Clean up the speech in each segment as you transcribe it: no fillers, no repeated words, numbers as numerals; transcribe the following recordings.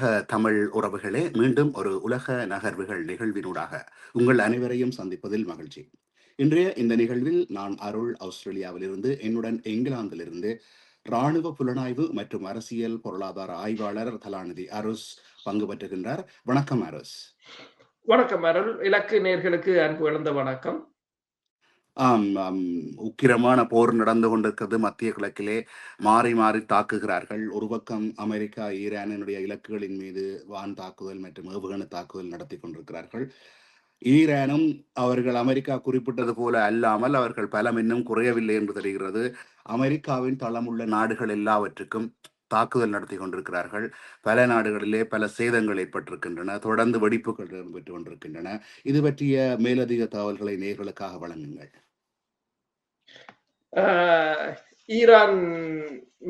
உலக தமிழ் உறவுகளே, மீண்டும் ஒரு உலக நகர்வுகள் நிகழ்வினூடாக உங்கள் அனைவரையும் சந்திப்பதில் மகிழ்ச்சி. இன்றைய இந்த நிகழ்வில் நான் அருள், ஆஸ்திரேலியாவிலிருந்து, என்னுடன் இங்கிலாந்திலிருந்து இராணுவ புலனாய்வு மற்றும் அரசியல் பொருளாதார ஆய்வாளர் கலாநிதி அருஸ் பங்கு பெற்றுகின்றார். வணக்கம் அருஸ். வணக்கம் அருள். இலக்கு நேர்களுக்கு அன்பு இழந்த வணக்கம். உக்கிரமான போர் நடந்து கொண்டிருக்கிறது. மத்திய கிழக்கிலே மாறி மாறி தாக்குகிறார்கள். ஒரு பக்கம் அமெரிக்கா ஈரானினுடைய இலக்குகளின் மீது வான் தாக்குதல் மற்றும் ஏவுகணை தாக்குதல் நடத்தி கொண்டிருக்கிறார்கள். ஈரானும் அவர்கள் அமெரிக்கா குறிப்பிட்டது போல அல்லாமல் அவர்கள் பலம் இன்னும் குறையவில்லை என்று தெரிகிறது. அமெரிக்காவின் தளமுள்ள நாடுகள் எல்லாவற்றுக்கும் தாக்குதல் நடத்தி கொண்டிருக்கிறார்கள். பல நாடுகளிலே பல சேதங்கள் ஏற்பட்டிருக்கின்றன. தொடர்ந்து வெடிப்புகள் இடம்பெற்று கொண்டிருக்கின்றன. இது பற்றிய மேலதிக தகவல்களை நேர்களுக்காக வழங்குங்கள். ஈரான்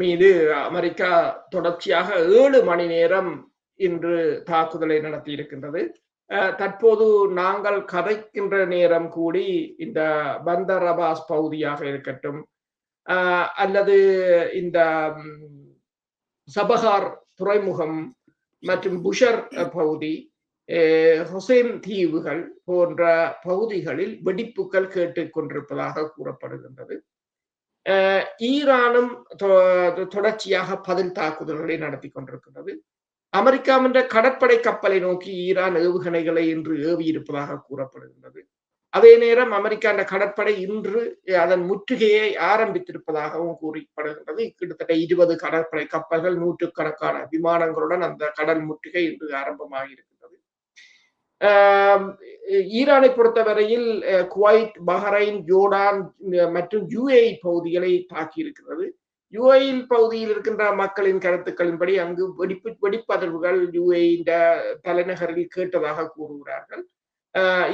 மீது அமெரிக்கா தொடர்ச்சியாக 7 மணி நேரம் இன்று தாக்குதலை நடத்தி இருக்கின்றது. தற்போது நாங்கள் கதைக்கின்ற நேரம் கூடி இந்த பந்தர் அபாஸ் பகுதியாக இருக்கட்டும், அல்லது இந்த சபஹார் துறைமுகம் மற்றும் புஷர் பகுதி, ஹுசைன் தீவுகள் போன்ற பகுதிகளில் வெடிப்புகள் கேட்டுக் கொண்டிருப்பதாக கூறப்படுகின்றது. ஈரானும் தொடர்ச்சியாக பதில் தாக்குதல்களை நடத்தி கொண்டிருக்கின்றது. அமெரிக்காவின் கடற்படை கப்பலை நோக்கி ஈரான் ஏவுகணைகளை இன்று ஏவி இருப்பதாக கூறப்படுகின்றது. அதே நேரம் அமெரிக்கா கடற்படை இன்று அதன் முற்றுகையை ஆரம்பித்திருப்பதாகவும் கூறப்படுகின்றது. கிட்டத்தட்ட 20 கடற்படை கப்பல்கள், 100கணக்கான விமானங்களுடன் அந்த கடல் முற்றுகை இன்று ஆரம்பமாக இருக்கின்றது. ஈரானை பொறுத்தவரையில் குவைத், பஹ்ரைன், ஜோர்டான் மற்றும் UAE பகுதிகளை தாக்கி இருக்கிறது. UAE பகுதியில் இருக்கின்ற மக்களின் கருத்துக்களின்படி அங்கு வெடிப்பதர்வுகள் UAE தலைநகரில் கேட்டதாக கூறுகிறார்கள்.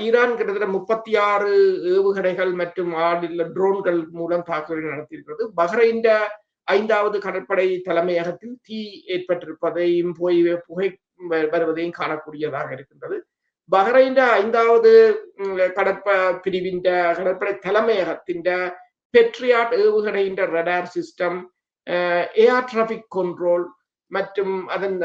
ஈரான் கிட்டத்தட்ட 36 ஏவுகணைகள் மற்றும் ட்ரோன்கள் மூலம் தாக்குதல் நடத்தியிருக்கிறது. பஹ்ரைன் 5வது கடற்படை தலைமையகத்தில் தீ ஏற்பட்டிருப்பதையும் புகை வருவதையும் காணக்கூடியதாக இருக்கின்றது. பஹ்ரைன் 5வது பிரிவின் கடற்படை தலைமையகத்தின் பெட்ரியாட் ஏவுகணையின் radar system, air traffic control மற்றும் அதன்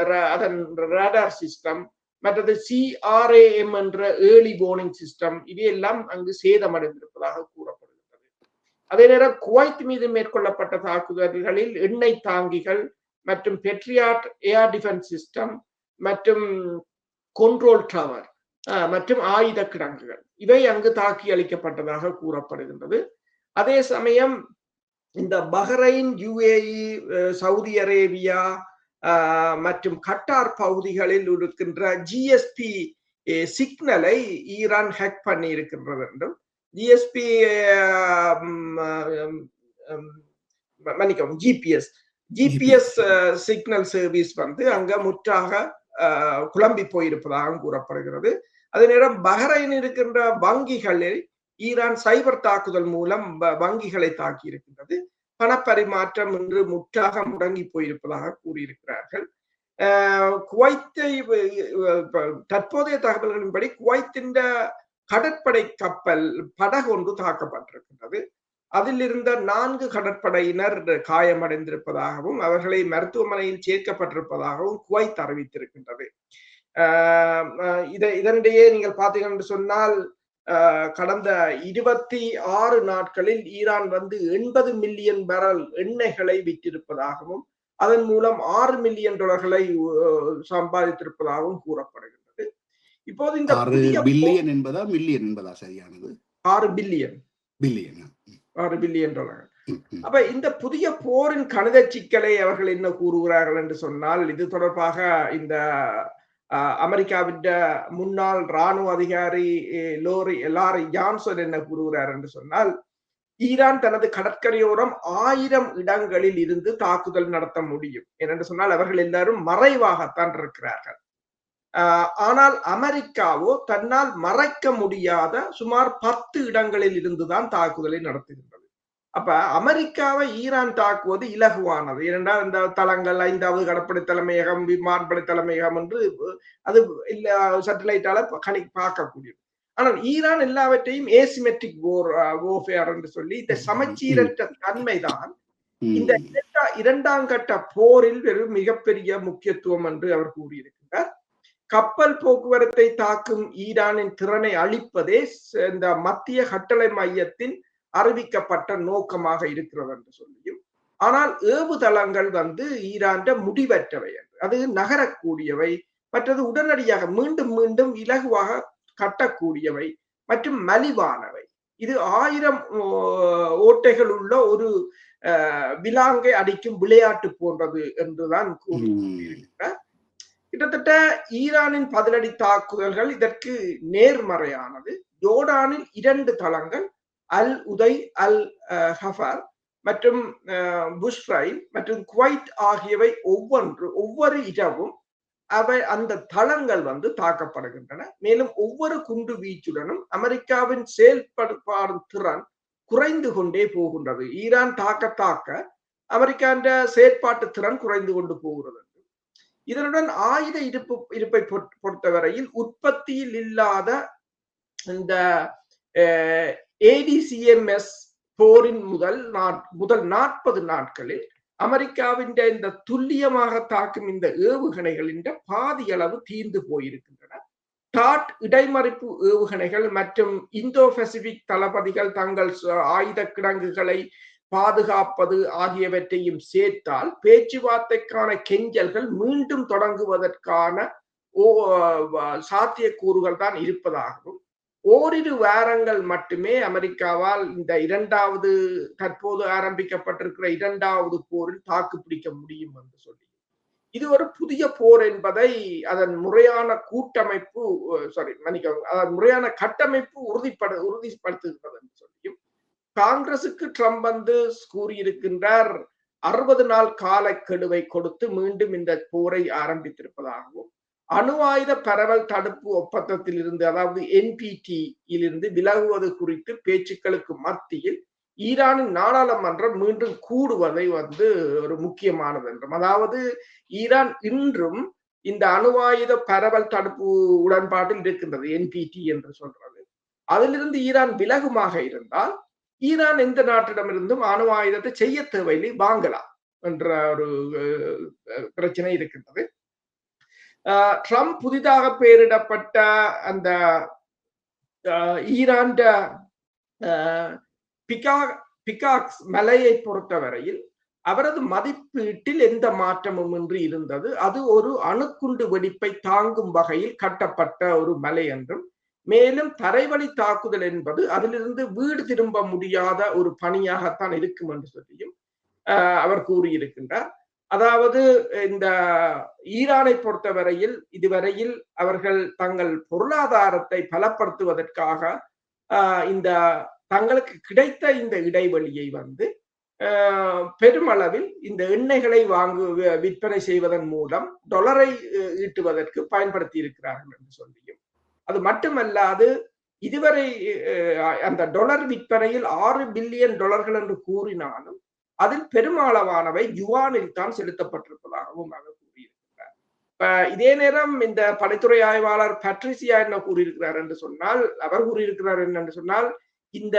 ரடார் சிஸ்டம், மற்றது CRAM என்ற ஏர்லி வார்னிங் சிஸ்டம், இவையெல்லாம் அங்கு சேதமடைந்திருப்பதாக கூறப்படுகின்றது. அதே நேரம் குவைத் மீது மேற்கொள்ளப்பட்ட தாக்குதல்களில் எண்ணெய் தாங்கிகள் மற்றும் பெட்ரியாட் ஏர் டிஃபென்ஸ் சிஸ்டம் மற்றும் கண்ட்ரோல் டவர் மற்றும் ஆயுத கிடங்குகள் இவை அங்கு தாக்கி அளிக்கப்பட்டதாக கூறப்படுகின்றது. அதே சமயம் இந்த பஹ்ரைன், UAE, சவுதி அரேபியா மற்றும் கட்டார் பகுதிகளில் இருக்கின்ற GSP சிக்னலை ஈரான் ஹேக் பண்ணி இருக்கின்றது என்றும், GSP மன்னிக்கவும் GPS சிக்னல் சர்வீஸ் அங்க முற்றாக குழம்பி போயிருப்பதாக கூறப்படுகிறது. அதே நேரம் பஹ்ரைன் இருக்கின்ற வங்கிகளில் ஈரான் சைபர் தாக்குதல் மூலம் வங்கிகளை தாக்கி இருக்கின்றது. பணப்பரிமாற்றம் இன்று முற்றாக முடங்கி போயிருப்பதாக கூறியிருக்கிறார்கள். குவைத்தை தற்போதைய தகவல்களின்படி குவைத்தின் கடற்படை கப்பல் படகு ஒன்று தாக்கப்பட்டிருக்கின்றது. அதில் இருந்த 4 கடற்படையினர் காயமடைந்திருப்பதாகவும் அவர்களை மருத்துவமனையில் சேர்க்கப்பட்டிருப்பதாகவும் குவைத் அறிவித்திருக்கின்றது. இதனிடையே நீங்கள் பார்த்தீங்கன்னு சொன்னால் கடந்த 26 நாட்களில் ஈரான் 80 மில்லியன் பேரல் எண்ணெய்களை விற்றிருப்பதாகவும் அதன் மூலம் $6 மில்லியன் சம்பாதித்திருப்பதாகவும் கூறப்படுகின்றது. இப்போது இந்த பில்லியன் என்பதா மில்லியன் என்பதா சரியானது? 6 பில்லியன் டாலர்கள். அப்ப இந்த புதிய போரின் கணித சிக்கலை அவர்கள் என்ன கூறுகிறார்கள் என்று சொன்னால், இது தொடர்பாக இந்த அமெரிக்காவின் முன்னாள் இராணுவ அதிகாரி லாரி ஜான்சன் என்ன கூறுகிறார் என்று சொன்னால், ஈரான் தனது கடற்கரையோரம் 1000 இடங்களில் இருந்து தாக்குதல் நடத்த முடியும் என்று சொன்னால் அவர்கள் எல்லாரும் மறைவாகத்தான் இருக்கிறார்கள். ஆனால் அமெரிக்காவோ தன்னால் மறைக்க முடியாத சுமார் 10 இடங்களில் இருந்துதான் தாக்குதலை நடத்துகின்றது. அப்ப அமெரிக்காவை ஈரான் தாக்குவது இலகுவானது. ஏனென்றால் இந்த தளங்கள் 5வது கடற்படை தலைமையகம், விமானப்படை தலைமையகம் என்று அது சேட்டலைட்டால பார்க்கக்கூடியது. ஆனால் ஈரான் எல்லாவற்றையும் ஏசிமெட்ரிக் வார்ஃபேர் என்று சொல்லி இந்த சமச்சீரற்ற தன்மைதான் இந்த 2ஆம் கட்ட போரில் மிகப்பெரிய முக்கியத்துவம் என்று அவர் கூறியிருக்கிறார். கூறியிருக்கின்றார். கப்பல் போக்குவரத்தை தாக்கும் ஈரானின் திறனை அழிப்பதே இந்த மத்திய கட்டளை மையத்தின் அறிவிக்கப்பட்ட நோக்கமாக இருக்கிறது என்று சொல்லியும், ஆனால் ஏவுதளங்கள் ஈரான் முடிவற்றவை, அது நகரக்கூடியவை, மற்றது உடனடியாக மீண்டும் மீண்டும் இலகுவாக கட்டக்கூடியவை மற்றும் மலிவானவை. இது 1000 ஓட்டைகள் உள்ள ஒரு விலாங்கை அடிக்கும் விளையாட்டு போன்றது என்றுதான் கூறியிருக்கிறார். கிட்டத்தட்ட ஈரானின் பதிலடி தாக்குதல்கள் இதற்கு நேர்மறையானது. ஜோர்டானில் 2 தளங்கள் அல் உதை, அல் ஹஃபர் மற்றும் புஷ்ரைன் மற்றும் குவைத் ஆகியவை ஒவ்வொரு இரவும் அந்த தளங்கள் தாக்கப்படுகின்றன. மேலும் ஒவ்வொரு குண்டு வீச்சுடனும் அமெரிக்காவின் செயல்படும் திறன் குறைந்து கொண்டே போகின்றது. ஈரான் தாக்க அமெரிக்காவின் செயற்பாட்டு திறன் குறைந்து கொண்டு போகிறது. இதனுடன் ஆயுத இருப்பை பொறுத்தவரையில் உற்பத்தியில் இல்லாத இந்த ADCMS போரின் முதல் 40 நாட்களில் அமெரிக்காவின் இந்த துல்லியமாக தாக்கும் இந்த ஏவுகணைகளின் பாதி அளவு தீர்ந்து போயிருக்கின்றன. டாட் இடைமறிப்பு ஏவுகணைகள் மற்றும் இந்தோ பசிபிக் தளபதிகள் தங்கள் ஆயுத கிடங்குகளை பாதுகாப்பது ஆகியவற்றையும் சேர்த்தால் பேச்சுவார்த்தைக்கான கெஞ்சல்கள் மீண்டும் தொடங்குவதற்கான சாத்தியக்கூறுகள் தான் இருப்பதாகவும், ஓரிரு வாரங்கள் மட்டுமே அமெரிக்காவால் இந்த தற்போது ஆரம்பிக்கப்பட்டிருக்கிற 2வது போரில் தாக்கு பிடிக்க முடியும் என்று சொல்லி, இது ஒரு புதிய போர் என்பதை அதன் முறையான முறையான கட்டமைப்பு உறுதிப்படுத்துகிறது என்று சொல்லியும், காங்கிரசுக்கு ட்ரம்ப் கூறியிருக்கின்றார் 60 நாள் காலக்கெடுவை கொடுத்து மீண்டும் இந்த போரை ஆரம்பித்திருப்பதாகவும், அணு ஆயுத பரவல் தடுப்பு ஒப்பந்தத்தில் இருந்து, அதாவது NPT இலிருந்து விலகுவது குறித்து பேச்சுக்களுக்கு மத்தியில் ஈரானின் நாடாளுமன்றம் மீண்டும் கூடுவதை ஒரு முக்கியமானது என்றும், அதாவது ஈரான் இன்றும் இந்த அணு ஆயுத பரவல் தடுப்பு உடன்பாட்டில் இருக்கின்றது, NPT என்று சொல்றது. அதிலிருந்து ஈரான் விலகுமாக இருந்தால் ஈரான் எந்த நாட்டிடமிருந்தும் அணு ஆயுதத்தை செய்ய தேவையில்லை, வாங்கலாம் என்ற ஒரு பிரச்சனை இருக்கின்றது. ட்ரம்ப் புதிதாக பெயரிடப்பட்ட அந்த ஈரான் பிகாக்ஸ் மலையை பொறுத்தவரையில் அவரது மதிப்பீட்டில் எந்த மாற்றமும் இன்றி இருந்தது. அது ஒரு அணுக்குண்டு வெடிப்பை தாங்கும் வகையில் கட்டப்பட்ட ஒரு மலை என்றும், மேலும் தரைவழி தாக்குதல் என்பது அதிலிருந்து வீடு திரும்ப முடியாத ஒரு பணியாகத்தான் இருக்கும் என்று சொல்லியும் அவர் கூறியிருக்கின்றார். அதாவது இந்த ஈரானை பொறுத்தவரையில் இதுவரையில் அவர்கள் தங்கள் பொருளாதாரத்தை பலப்படுத்துவதற்காக இந்த தங்களுக்கு கிடைத்த இந்த இடைவெளியை பெருமளவில் இந்த எண்ணெய்களை விற்பனை செய்வதன் மூலம் டாலரை ஈட்டுவதற்கு பயன்படுத்தி இருக்கிறார்கள் என்று சொல்லியும், அது மட்டுமல்லாது இதுவரை அந்த டாலர் விற்பனையில் $6 பில்லியன் என்று கூறினாலும் அதில் பெருமளவானவை யுவானில் தான் செலுத்தப்பட்டிருப்பதாகவும் அவர் கூறியிருக்கிறார். இதே நேரம் இந்த படைத்துறை ஆய்வாளர் பட்ரிசியா என்ன கூறியிருக்கிறார் என்று சொன்னால், அவர் கூறியிருக்கிறார் என்னென்று சொன்னால், இந்த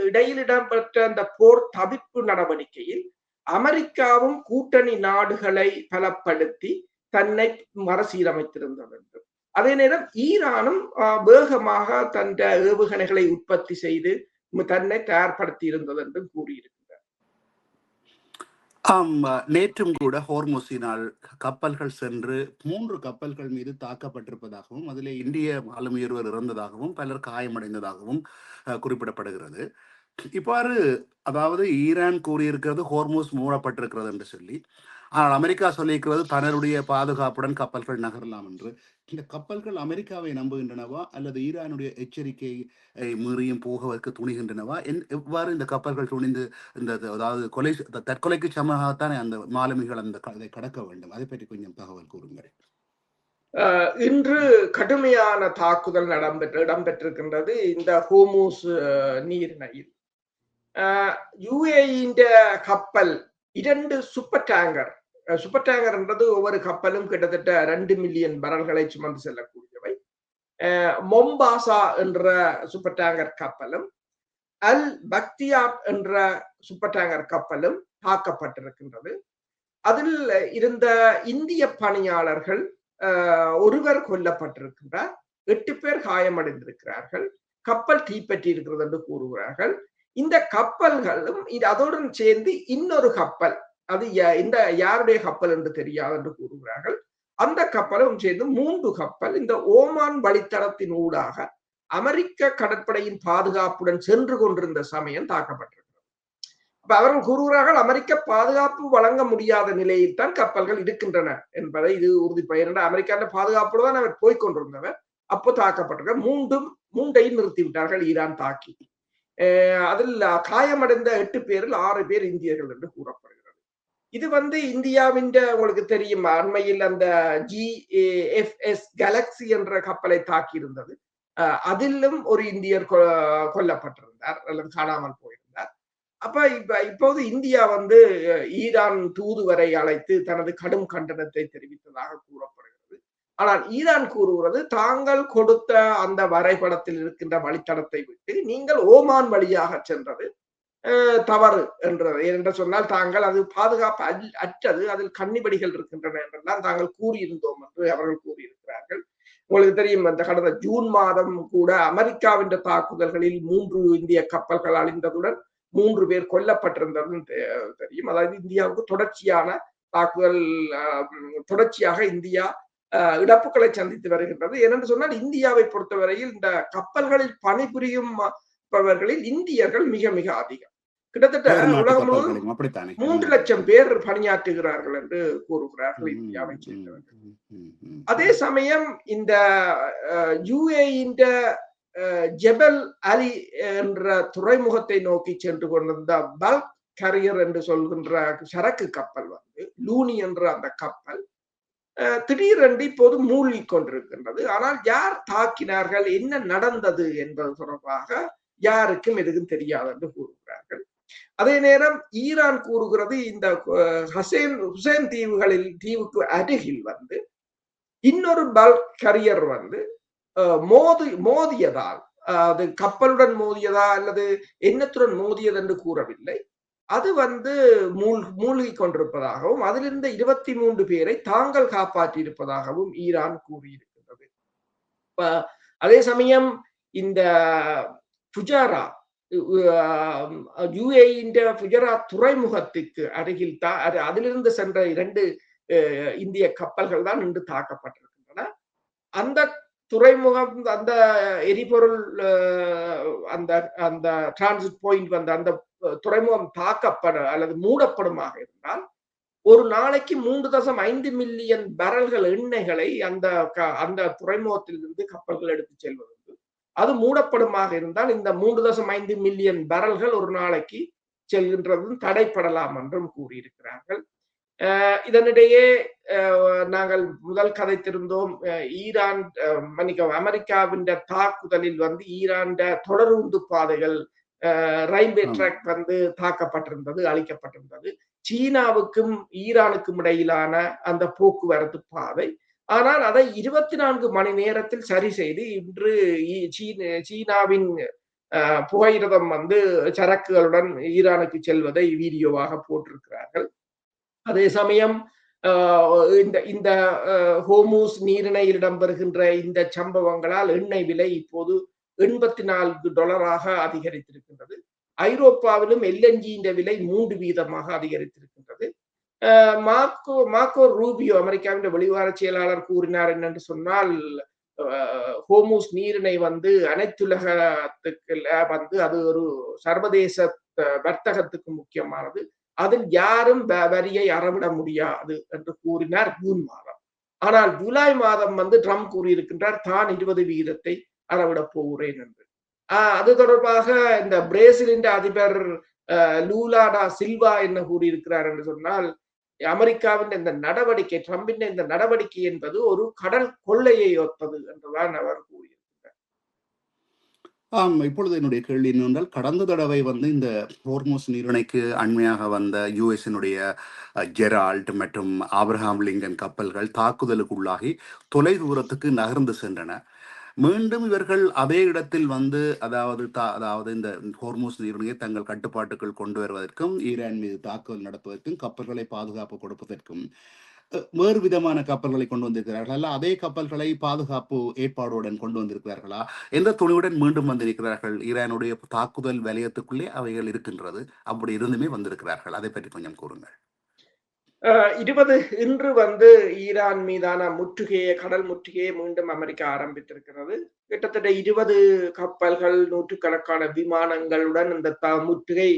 இடையில் இடம்பெற்ற அந்த போர் தவிர்ப்பு நடவடிக்கையில் அமெரிக்காவும் கூட்டணி நாடுகளை பலப்படுத்தி தன்னை மறுசீரமைத்திருந்தது என்று, அதே நேரம் ஈரானும் வேகமாக தன் ஏவுகணைகளை உற்பத்தி செய்து தன்னை தயார்படுத்தி இருந்தது என்று கூறியிருக்கிறார். நேற்றும் கூட ஹோர்முஸினால் கப்பல்கள் சென்று 3 கப்பல்கள் மீது தாக்கப்பட்டிருப்பதாகவும், அதிலே இந்திய ஆளுமையொருவர் இறந்ததாகவும் பலர் காயமடைந்ததாகவும் குறிப்பிடப்படுகிறது. இவ்வாறு அதாவது ஈரான் கூறியிருக்கிறது ஹோர்முஸ் மூடப்பட்டிருக்கிறது என்று சொல்லி, ஆனால் அமெரிக்கா சொல்லியிருக்கிறது தன்னுடைய பாதுகாப்புடன் கப்பல்கள் நகரலாம் என்று. இந்த கப்பல்கள் அமெரிக்காவை நம்புகின்றனவா அல்லது ஈரானுடைய எச்சரிக்கை மீறியும் போகவதற்கு துணிகின்றனவா? எவ்வாறு இந்த கப்பல்கள் துணிந்து இந்த அதாவது தற்கொலைக்கு சமமாகத்தானே அந்த மாலுமிகள் அதை கடக்க வேண்டும்? அதை பற்றி கொஞ்சம் தகவல் கூறுங்கள். இன்று கடுமையான தாக்குதல் இடம்பெற்றிருக்கின்றது இந்த ஹோர்முஸ் நீரிணையில். UAE கப்பல் 2 சூப்பர் டேங்கர் என்றது ஒவ்வொரு கப்பலும் கிட்டத்தட்ட 2 மில்லியன் பரல்களை சுமந்து செல்லக்கூடியவை. மொம்பாசா என்ற சூப்பர் டேங்கர் கப்பலும் அல் பக்தியார் என்ற சூப்பர் டேங்கர் கப்பலும் தாக்கப்பட்டிருக்கின்றது. அதில் இருந்த இந்திய பணியாளர்கள் ஒருவர் கொல்லப்பட்டிருக்கின்றார், 8 பேர் காயமடைந்திருக்கிறார்கள், கப்பல் தீப்பற்றி இருக்கிறது என்று கூறுகிறார்கள். இந்த கப்பல்களும் அதோடன் சேர்ந்து இன்னொரு கப்பல், அது இந்த யாருடைய கப்பல் என்று தெரியாது என்று கூறுகிறார்கள். அந்த கப்பலும் சேர்ந்து 3 கப்பல் இந்த ஓமான் வழித்தடத்தின் ஊடாக அமெரிக்க கடற்படையின் பாதுகாப்புடன் சென்று கொண்டிருந்த சமயம் தாக்கப்பட்டிருக்கிறது. அப்ப அவர்கள் கூறுகிறார்கள் அமெரிக்க பாதுகாப்பு வழங்க முடியாத நிலையில் தான் கப்பல்கள் இருக்கின்றன என்பதை இது உறுதிப்படுத்த அமெரிக்கான பாதுகாப்போடு தான் அவர் போய்கொண்டிருந்தவர். அப்போ தாக்கப்பட்டிருக்க மூண்டையும் நிறுத்திவிட்டார்கள் ஈரான் தாக்கி. அதில் காயமடைந்த 8 பேரில் 6 பேர் இந்தியர்கள் என்று கூறப்படுகிறது. இது இந்தியாவின் உங்களுக்கு தெரியும், அண்மையில் அந்த GFS கேலக்சி என்ற கப்பலை தாக்கி இருந்தது. அதிலும் ஒரு இந்தியர் கொல்லப்பட்டிருந்தார் அல்லது காணாமல் போயிருந்தார். அப்ப இப்போது இந்தியா ஈரான் தூதுவரை அழைத்து தனது கடும் கண்டனத்தை தெரிவித்ததாக கூறப்படுகிறது. ஆனால் ஈரான் கூறுகிறது தாங்கள் கொடுத்த அந்த வரைபடத்தில் இருக்கின்ற வழித்தடத்தை விட்டு நீங்கள் ஓமான் வழியாக சென்றது தவறு என்றது. என்று சொன்னால் தாங்கள் அது பாதுகாப்பு அற்றது, அதில் கன்னிபடிகள் இருக்கின்றன என்றெல்லாம் தாங்கள் கூறியிருந்தோம் என்று அவர்கள் கூறியிருக்கிறார்கள். உங்களுக்கு தெரியும், அந்த கடந்த ஜூன் மாதம் கூட அமெரிக்காவின் தாக்குதல்களில் 3 இந்திய கப்பல்கள் அழிந்ததுடன் 3 பேர் கொல்லப்பட்டிருந்தது தெரியும். அதாவது இந்தியாவுக்கு தொடர்ச்சியான தாக்குதல், தொடர்ச்சியாக இந்தியா இழப்புகளை சந்தித்து வருகின்றது. ஏனென்று சொன்னால் இந்தியாவை பொறுத்தவரையில் இந்த கப்பல்களில் பணிபுரியும் இந்தியர்கள் மிக மிக அதிகம். கிட்டத்தட்ட உலகம் முழுவதும் 3 லட்சம் பேர் பணியாற்றுகிறார்கள் என்று கூறுகிறார்கள் இந்தியாவை சேர்ந்தவர்கள். அதே சமயம் இந்த UAE ஜெபல் அலி என்ற துறைமுகத்தை நோக்கி சென்று கொண்டிருந்த பல்க் கேரியர் என்று சொல்கின்ற சரக்கு கப்பல் லூனி என்ற அந்த கப்பல் திடீரென்று இப்போது மூழ்கி கொண்டிருக்கின்றது. ஆனால் யார் தாக்கினார்கள், என்ன நடந்தது என்பது தொடர்பாக யாருக்கும் எதுவும் தெரியாது என்று கூறுகிறார்கள். அதே நேரம் ஈரான் கூறுகிறது இந்த ஹுசேன் தீவுக்கு அருகில் இன்னொரு பல்க் கேரியர் மோதியதால், அது கப்பலுடன் மோதியதா அல்லது எண்ணத்துடன் மோதியது என்று கூறவில்லை, அது மூழ்கி கொண்டிருப்பதாகவும் அதிலிருந்த 23 பேரை தாங்கள் காப்பாற்றி இருப்பதாகவும் ஈரான் கூறியிருக்கின்றது. அதே சமயம் இந்த புஜாரா UAE புஜரா துறைமுகத்துக்கு அருகில் அதிலிருந்து சென்ற 2 இந்திய கப்பல்கள் தான் இன்று தாக்கப்பட்டிருக்கின்றன. அந்த துறைமுகம், அந்த எரிபொருள், அந்த அந்த டிரான்சிட் பாயிண்ட் அந்த துறைமுகம் தாக்கப்பட அல்லது மூடப்படுமாக இருந்தால் ஒரு நாளைக்கு 3.5 மில்லியன் பேரல்கள் எண்ணெய்களை அந்த துறைமுகத்திலிருந்து கப்பல்கள் எடுத்து செல்வது. அது மூடப்படுமாக இருந்தால் இந்த 3.5 மில்லியன் பேரல்கள் ஒரு நாளைக்கு செல்கின்றதும் தடைப்படலாம் என்றும் கூறியிருக்கிறார்கள். இதனிடையே நாங்கள் முதல் கதைத்திருந்தோம், ஈரான் அமெரிக்காவின் தாக்குதலில் ஈரான் தொடருந்து பாதைகள், ரயில்வே ட்ராக் தாக்கப்பட்டிருந்தது, அழிக்கப்பட்டிருந்தது. சீனாவுக்கும் ஈரானுக்கும் இடையிலான அந்த போக்குவரத்து பாதை, ஆனால் அதை 24 மணி நேரத்தில் சரி செய்து இன்று சீனாவின் புகையிரதம் சரக்குகளுடன் ஈரானுக்கு செல்வதை வீடியோவாக போட்டிருக்கிறார்கள். அதே சமயம் இந்த ஹோர்முஸ் நீரிணையில் இடம்பெறுகின்ற இந்த சம்பவங்களால் எண்ணெய் விலை இப்போது $84 அதிகரித்திருக்கின்றது. ஐரோப்பாவிலும் LNG விலை 3% அதிகரித்திருக்கின்றது. மார்க்கோ ரூபியோ அமெரிக்காவின் வெளிவார செயலாளர் கூறினார் என்னென்று சொன்னால், ஹோர்முஸ் நீரிணை அனைத்துலகத்துக்கு அது ஒரு சர்வதேச வர்த்தகத்துக்கு முக்கியமானது, அதில் யாரும் வரியை அறவிட முடியாது என்று கூறினார் ஜூன் மாதம். ஆனால் ஜூலை மாதம் ட்ரம்ப் கூறியிருக்கின்றார் தான் 20% அறவிட போகிறேன் என்று. அது தொடர்பாக இந்த பிரேசிலின் அதிபர் லூலா டா சில்வா என்ன கூறியிருக்கிறார் என்று சொன்னால், அமெரிக்காவின் இந்த நடவடிக்கை, ட்ரம்பின் இந்த நடவடிக்கை என்பது ஒரு கடல் கொள்ளையை ஒத்தது என்றுதான் அவர் கூறியிருக்கிறார். இப்பொழுது என்னுடைய கேள்வி என்னவென்றால், கடந்த தடவை இந்த ஹோர்முஸ் நீரிணைக்கு அண்மையாக வந்த யுஎஸ்னுடைய ஜெரால்ட் மற்றும் ஆப்ரஹாம் லிங்கன் கப்பல்கள் தாக்குதலுக்கு உள்ளாகி தொலை தூரத்துக்கு நகர்ந்து சென்றன. மீண்டும் இவர்கள் அதே இடத்தில் வந்து அதாவது இந்த ஹோர்மூஸ் நீரிணையை தங்கள் கட்டுப்பாட்டுக்குள் கொண்டு வருவதற்கும் ஈரான் மீது தாக்குதல் நடத்துவதற்கும் கப்பல்களை பாதுகாப்பு கொடுப்பதற்கும் வேறு விதமான கப்பல்களை கொண்டு வந்திருக்கிறார்கள் அல்ல அதே கப்பல்களை பாதுகாப்பு ஏற்பாடுடன் கொண்டு வந்திருக்கிறார்களா எந்த துணிவுடன் மீண்டும் வந்திருக்கிறார்கள் ஈரானுடைய தாக்குதல் வலயத்துக்குள்ளே அவைகள் இருக்கின்றது அப்படி இருந்துமே வந்திருக்கிறார்கள் அதை பற்றி கொஞ்சம் கூறுங்கள். 20 இன்று வந்து ஈரான் மீதான முற்றுகையை கடல் முற்றுகையை மீண்டும் அமெரிக்கா ஆரம்பித்திருக்கிறது. கிட்டத்தட்ட 20 கப்பல்கள் நூற்றுக்கணக்கான விமானங்களுடன் இந்த முற்றுகை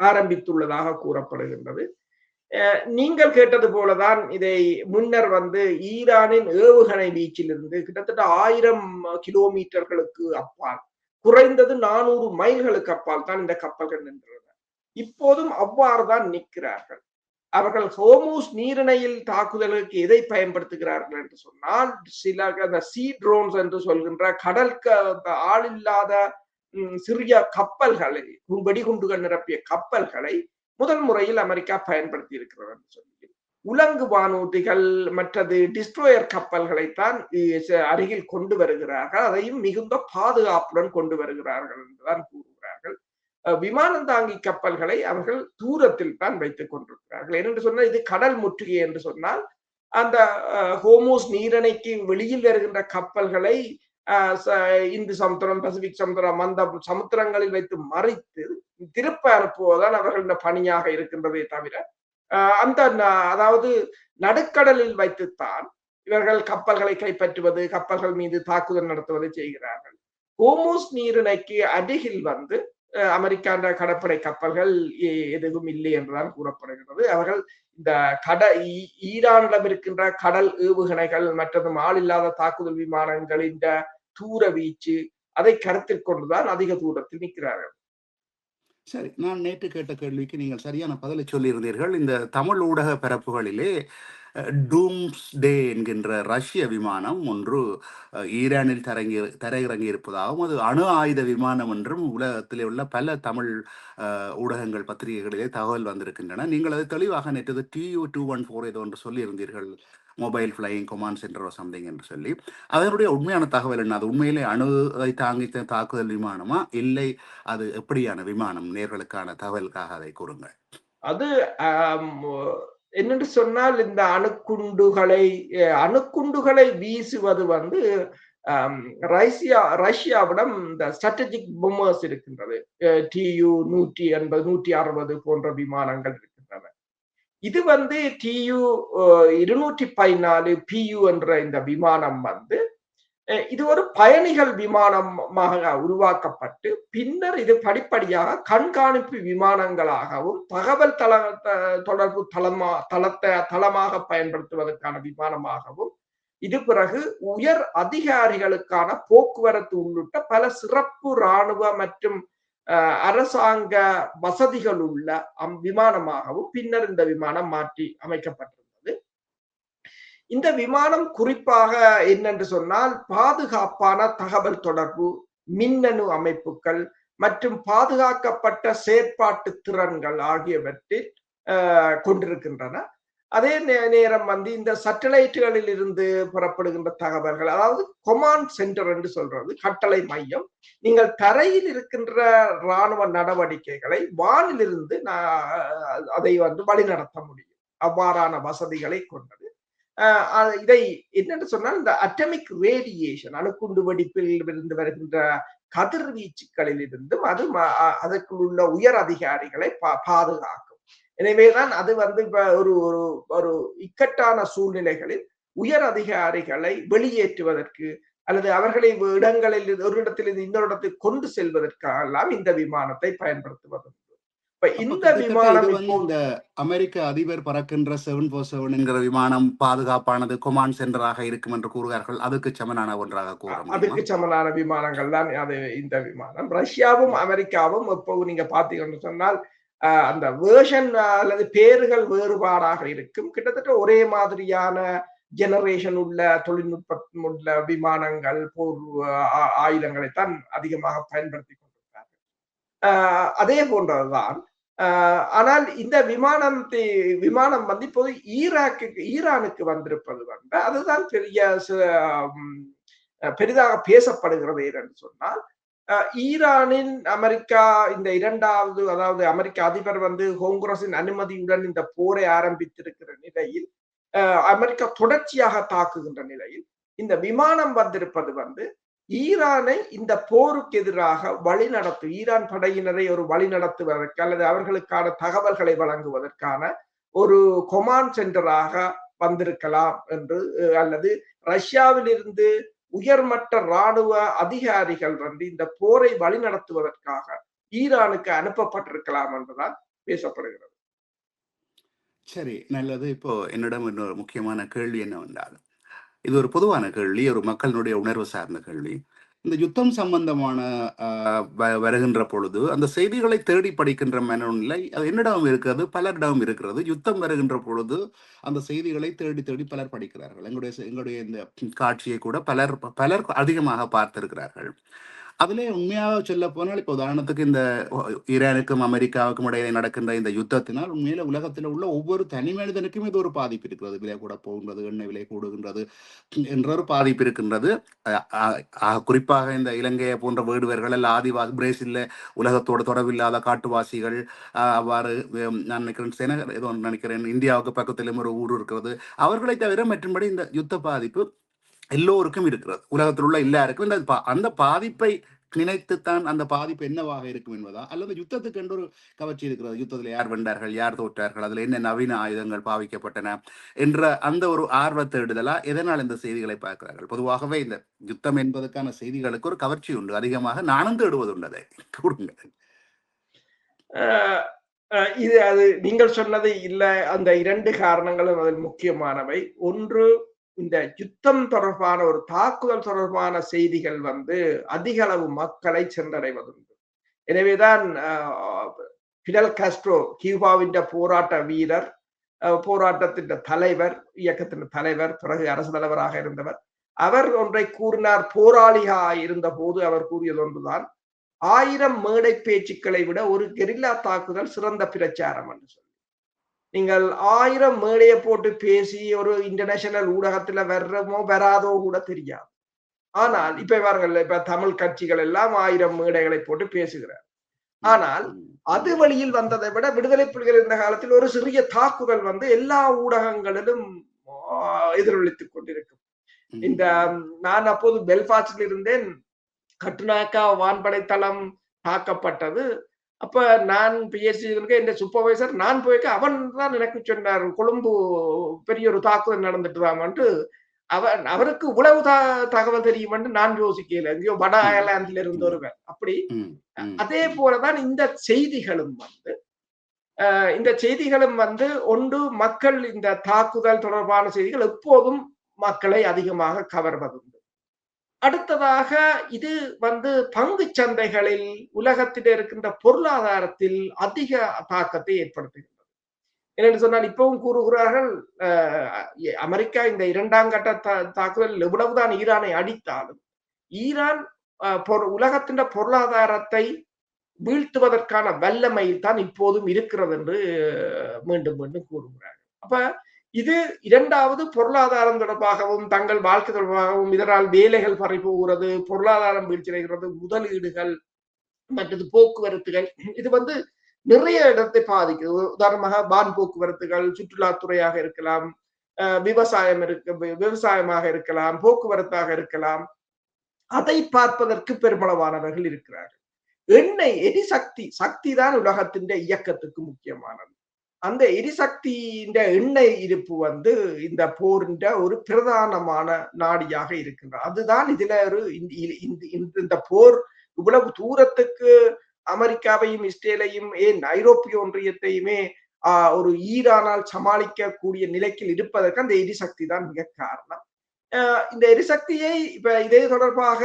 ஆரம்பித்துள்ளதாக கூறப்படுகின்றது. நீங்கள் கேட்டது போலதான் இதை முன்னர் வந்து ஈரானின் ஏவுகணை வீச்சிலிருந்து கிட்டத்தட்ட 1000 கிலோமீட்டர்களுக்கு அப்பால் குறைந்தது 400 மைல்களுக்கு அப்பால் தான் இந்த கப்பல்கள் நின்றுள்ளன. இப்போதும் அவ்வாறுதான் நிற்கிறார்கள். அவர்கள் ஹோர்மூஸ் நீரிணையில் தாக்குதலுக்கு எதை பயன்படுத்துகிறார்கள் என்று சொன்னால் சில அந்த சி ட்ரோன்ஸ் என்று சொல்கின்ற கடல் ஆளில்லாத சிறிய கப்பல்களை வெடிகுண்டுகள் நிரப்பிய கப்பல்களை முதல் முறையில் அமெரிக்கா பயன்படுத்தி இருக்கிறது என்று சொல்லி உலங்கு வானூர்திகள் மற்றது டிஸ்ட்ரோயர் கப்பல்களைத்தான் அருகில் கொண்டு வருகிறார்கள். அதையும் மிகுந்த பாதுகாப்புடன் கொண்டு வருகிறார்கள் என்றுதான் கூறுகிறார்கள். விமானம் தாங்கி கப்பல்களை அவர்கள் தூரத்தில் தான் வைத்துக் கொண்டிருக்கிறார்கள். ஏனென்று சொன்னால் இது கடல் முற்றுகை என்று சொன்னால் அந்த ஹோர்மூஸ் நீரிணைக்கு வெளியில் வருகின்ற கப்பல்களை இந்து சமுத்திரம் பசிபிக் சமுத்திரம் அந்த சமுத்திரங்களில் வைத்து மறைத்து திருப்ப அனுப்புவதுதான் அவர்களின் பணியாக இருக்கின்றதே தவிர அந்த அதாவது நடுக்கடலில் வைத்துத்தான் இவர்கள் கப்பல்களை கைப்பற்றுவது கப்பல்கள் மீது தாக்குதல் நடத்துவதை செய்கிறார்கள். ஹோர்மூஸ் நீரிணைக்கு அருகில் வந்து அமெரிக்கான கடற்படை கப்பல்கள் எதுவும் இல்லை என்றுதான் கூறப்படுகிறது. அவர்கள் இந்த ஈரானிடம் இருக்கின்ற கடல் ஏவுகணைகள் மற்றதும் ஆளில்லாத தாக்குதல் விமானங்களின் தூர வீச்சு அதை கருத்தில் கொண்டுதான் அதிக தூரத்தில் நிற்கிறார்கள். சரி, நான் நேற்று கேட்ட கேள்விக்கு நீங்கள் சரியான பதிலை சொல்லியிருந்தீர்கள். இந்த தமிழ் ஊடக பரப்புகளிலே டூம்ஸ்டே என்கின்ற ரஷ்ய விமானம் ஒன்று ஈரானில் தரையிறங்கி இருப்பதாகவும் அது அணு ஆயுத விமானம் என்றும் உலகத்திலே உள்ள பல தமிழ் ஊடகங்கள் பத்திரிகைகளிலே தகவல் வந்திருக்கின்றன. நீங்கள் அதை தெளிவாக நேற்று TU-214 ஏதோ ஒன்று சொல்லியிருந்தீர்கள், mobile flying command centre something என்று சொல்லி. அதனுடைய உண்மையான தகவல் என்ன? அது உண்மையிலே அணுவை தாங்கி தாக்குதல் விமானமா இல்லை அது எப்படியான விமானம்? நேர்களுக்கான தகவலுக்காக அதை கூறுங்கள். அது என்னென்று சொன்னால் இந்த அணுக்குண்டுகளை வீசுவது வந்து ரஷ்யாவிடம் இந்த ஸ்ட்ராட்டஜிக் பொம்மர்ஸ் இருக்கின்றது. TU-180 160 போன்ற விமானங்கள் இருக்கின்றன. இது வந்து TU-214 PU என்ற இந்த விமானம் வந்து இது ஒரு பயணிகள் விமானமாக உருவாக்கப்பட்டு பின்னர் இது படிப்படியாக கண்காணிப்பு விமானங்களாகவும் தகவல் தொடர்பு தளமாக பயன்படுத்துவதற்கான விமானமாகவும் இது பிறகு உயர் அதிகாரிகளுக்கான போக்குவரத்து உள்ளிட்ட பல சிறப்பு இராணுவ மற்றும் அரசாங்க வசதிகள் உள்ள விமானமாகவும் பின்னர் இந்த விமானம் மாற்றி அமைக்கப்பட்டிருந்தது. இந்த விமானம் குறிப்பாக என்னென்று சொன்னால் பாதுகாப்பான தகவல் தொடர்பு மின்னணு அமைப்புகள் மற்றும் பாதுகாக்கப்பட்ட செயற்பாட்டு திறன்கள் ஆகியவற்றில் கொண்டிருக்கின்றன. அதே நேரம் வந்து இந்த சேட்டலைட்டுகளில் இருந்து பெறப்படுகின்ற தகவல்கள், அதாவது கொமாண்ட் சென்டர் என்று சொல்றது கட்டளை மையம், நீங்கள் தரையில் இருக்கின்ற இராணுவ நடவடிக்கைகளை வானிலிருந்து அதை வந்து வழிநடத்த முடியும். அவ்வாறான வசதிகளை கொண்டது. இதை என்னென்று சொன்னால் இந்த அட்டமிக் ரேடியேஷன் அணுக்குண்டு வெடிப்பில் இருந்து வருகின்ற கதிர்வீச்சுக்களில் இருந்தும் அது அதற்குள் உள்ள உயர் அதிகாரிகளை பாதுகாக்கும். எனவேதான் அது வந்து ஒரு இக்கட்டான சூழ்நிலைகளில் உயர் அதிகாரிகளை வெளியேற்றுவதற்கு அல்லது அவர்களை இடங்களில் ஒரு இடத்திலிருந்து இன்னொரு இடத்துக்கு கொண்டு செல்வதற்கெல்லாம் இந்த விமானத்தை பயன்படுத்துவது. இந்த விமானம் இந்த அமெரிக்க அதிபர் பறக்கின்ற 747 என்கிற விமானம் பாதுகாப்பானது கொமாண்ட் சென்டராக இருக்கும் என்று கூறுகிறார்கள். அதுக்கு சமனான ஒன்றாக கூறும். அதுக்கு சமனான விமானங்கள் தான் அது இந்த விமானம். ரஷ்யாவும் அமெரிக்காவும் இப்போ நீங்க பாத்தீங்கன்னு சொன்னால் அந்த வேர்ஷன் அல்லது பேர்கள் வேறுபாடாக இருக்கும். கிட்டத்தட்ட ஒரே மாதிரியான ஜெனரேஷன் உள்ள தொழில்நுட்பம் உள்ள விமானங்கள் போர் ஆயுதங்களைத்தான் அதிகமாக பயன்படுத்தி கொண்டிருக்கிறார்கள். அதே போன்றதுதான். ஆனால் இந்த விமானம் வந்து இப்போது ஈரானுக்கு வந்திருப்பது வந்து அதுதான் பெரிய பெரிதாக பேசப்படுகிறது என்று சொன்னால் ஈரானின் அமெரிக்கா இந்த இரண்டாவது, அதாவது அமெரிக்க அதிபர் வந்து காங்கிரசின் அனுமதியுடன் இந்த போரை ஆரம்பித்திருக்கிற நிலையில், அமெரிக்கா தொடர்ச்சியாக தாக்குகின்ற நிலையில் இந்த விமானம் வந்திருப்பது வந்து ஈரானை இந்த போருக்கு எதிராக வழிநடத்து, ஈரான் படையினரை ஒரு வழிநடத்துவதற்கு அல்லது அவர்களுக்கான தகவல்களை வழங்குவதற்கான ஒரு கொமாண்ட் சென்டராக வந்திருக்கலாம் என்று, அல்லது ரஷ்யாவில் இருந்து உயர்மட்ட ராணுவ அதிகாரிகள் வந்து இந்த போரை வழிநடத்துவதற்காக ஈரானுக்கு அனுப்பப்பட்டிருக்கலாம் என்றுதான் பேசப்படுகிறது. சரி, நல்லது. இப்போ என்னிடம் இன்னொரு முக்கியமான கேள்வி என்னவென்றால், இது ஒரு பொதுவான கேள்வி, ஒரு மக்களினுடைய உணர்வு சார்ந்த கேள்வி. இந்த யுத்தம் சம்பந்தமான வருகின்ற பொழுது அந்த செய்திகளை தேடி படிக்கின்ற மனநிலை அது என்னிடம் இருக்கிறது, பலரிடம் இருக்கிறது. யுத்தம் வருகின்ற பொழுது அந்த செய்திகளை தேடி தேடி பலர் படிக்கிறார்கள். எங்களுடைய இந்த காட்சியை கூட பலர் பலர் அதிகமாக பார்த்திருக்கிறார்கள். அதிலே உண்மையாக சொல்ல போனால், இப்போ உதாரணத்துக்கு இந்த ஈரானுக்கும் அமெரிக்காவுக்கும் இடையே நடக்கின்ற இந்த யுத்தத்தினால் உண்மையில உலகத்தில் உள்ள ஒவ்வொரு தனி மனிதனுக்கும் இது ஒரு பாதிப்பு இருக்கிறது. விலை கூட போகின்றது, எண்ணெய் விலை கூடுகின்றது என்ற ஒரு பாதிப்பு இருக்கின்றது. குறிப்பாக இந்த இலங்கையை போன்ற வேடுவர்கள் அல்ல ஆதிவாசி, பிரேசில்ல உலகத்தோடு தொடர்பில்லாத காட்டுவாசிகள், அவ்வாறு நான் நினைக்கிறேன் ஏதோ நினைக்கிறேன் இந்தியாவுக்கு பக்கத்திலும் ஒரு ஊர் இருக்கிறது. அவர்களை தவிர மற்றும்படி இந்த யுத்த பாதிப்பு எல்லோருக்கும் இருக்கிறது. உலகத்தில் உள்ள எல்லாருக்கும் அந்த பாதிப்பை நினைத்துத்தான் அந்த பாதிப்பு என்னவாக இருக்கும் என்பதா, அல்லது யுத்தத்துக்கு என்று ஒரு கவர்ச்சி இருக்கிறது. யுத்தத்தில் யார் வென்றார்கள், யார் தோற்றார்கள், அதில் என்ன நவீன ஆயுதங்கள் பாவிக்கப்பட்டன என்ற அந்த ஒரு ஆர்வ தேடுதலா, எதனால் இந்த செய்திகளை பார்க்கிறார்கள்? பொதுவாகவே இந்த யுத்தம் என்பதற்கான செய்திகளுக்கு ஒரு கவர்ச்சி உண்டு, அதிகமாக நானும் தேடுவது உண்டு. அதை கூடுங்க. இது அது நீங்கள் சொன்னது இல்ல, அந்த இரண்டு காரணங்களும் அதில் முக்கியமானவை. ஒன்று, இந்த யுத்தம் தொடர்பான ஒரு தாக்குதல் தொடர்பான செய்திகள் வந்து அதிக அளவு மக்களை சென்றடைவதுண்டு. எனவேதான் பிடல் காஸ்ட்ரோ, கியூபாவின் போராட்ட வீரர், போராட்டத்தின் தலைவர், இயக்கத்தின் தலைவர், பிறகு அரசு தலைவராக இருந்தவர், அவர் ஒன்றை கூறினார். போராளியாக இருந்த போது அவர் கூறியது ஒன்றுதான், 1000 மேடை பேச்சுக்களை விட ஒரு கெரில்லா தாக்குதல் சிறந்த பிரச்சாரம் என்று சொல்லி. நீங்கள் 1000 மேடையை போட்டு பேசி ஒரு இன்டர்நேஷனல் ஊடகத்துல வர்றமோ வராதோ கூட தெரியாது. ஆனால் இப்ப பாருங்கள், இப்ப தமிழ் கட்சிகள் எல்லாம் 1000 மேடைகளை போட்டு பேசுகிறார். ஆனால் அது வழியில் வந்ததை விட விடுதலை புலிகள் இந்த காலத்தில் ஒரு சிறிய தாக்குதல் வந்து எல்லா ஊடகங்களிலும் எதிரொலித்துக் கொண்டிருக்கும். இந்த நான் அப்போது பெல்பாஸ்டில் இருந்தேன். கட்டுநாயக்கா வான்படை தளம் தாக்கப்பட்டது. அப்ப நான் பிஎஸ்சி என் சூப்பர்வைசர், நான் போய்க்க அவன் தான் எனக்கு சொன்னார், கொழும்பு பெரிய ஒரு தாக்குதல் நடந்துட்டுதாமன்ட்டு. அவருக்கு இவ்வளவு தகவல் தெரியும் என்று நான் யோசிக்கல. எங்கேயோ வட அயர்லாந்துல இருந்த ஒருவர். அப்படி அதே போலதான் இந்த செய்திகளும் வந்து ஒன்று, மக்கள் இந்த தாக்குதல் தொடர்பான செய்திகள் எப்போதும் மக்களை அதிகமாக கவர்வதுண்டு. அடுத்ததாக இது வந்து பங்கு சந்தைகளில், உலகத்தில் இருக்கின்ற பொருளாதாரத்தில் அதிக தாக்கத்தை ஏற்படுத்துகின்றது. என்னென்னு சொன்னால், இப்பவும் கூறுகிறார்கள், அமெரிக்கா இந்த 2ஆம் கட்ட தாக்குதல் எவ்வளவுதான் ஈரானை அடித்தாலும் ஈரான் உலகத்தின் பொருளாதாரத்தை வீழ்த்துவதற்கான வல்லமையில் தான் இப்போதும் இருக்கிறது என்று மீண்டும் மீண்டும் கூறுகிறார்கள். அப்ப இது இரண்டாவது, பொருளாதாரம் தொடர்பாகவும் தங்கள் வாழ்க்கை தொடர்பாகவும், இதனால் வேலைகள் பறிபோகிறது, பொருளாதாரம் வீழ்ச்சியடைகிறது, முதலீடுகள், மற்றது போக்குவரத்துகள், இது வந்து நிறைய இடத்தை பாதிக்குது. உதாரணமாக வான் போக்குவரத்துகள், சுற்றுலாத்துறையாக இருக்கலாம், விவசாயமாக இருக்கலாம், போக்குவரத்தாக இருக்கலாம். அதை பார்ப்பதற்கு பெருமளவானவர்கள் இருக்கிறார்கள். எண்ணெய், எரிசக்தி, சக்தி தான் உலகத்தின் இயக்கத்துக்கு முக்கியமானது. அந்த எரிசக்தியின் எண்ணெய் இருப்பு வந்து இந்த போரின் ஒரு பிரதானமான நாடியாக இருக்கின்றது. அதுதான் இதுல ஒரு இந்த போர் இவ்வளவு தூரத்துக்கு அமெரிக்காவையும் இஸ்ரேலையும் ஏன் ஐரோப்பிய ஒன்றியத்தையுமே ஒரு ஈரானால் சமாளிக்கக்கூடிய நிலைக்கு இருப்பதற்கு அந்த எரிசக்தி தான் மிக காரணம். இந்த எரிசக்தியை இப்ப இதே தொடர்பாக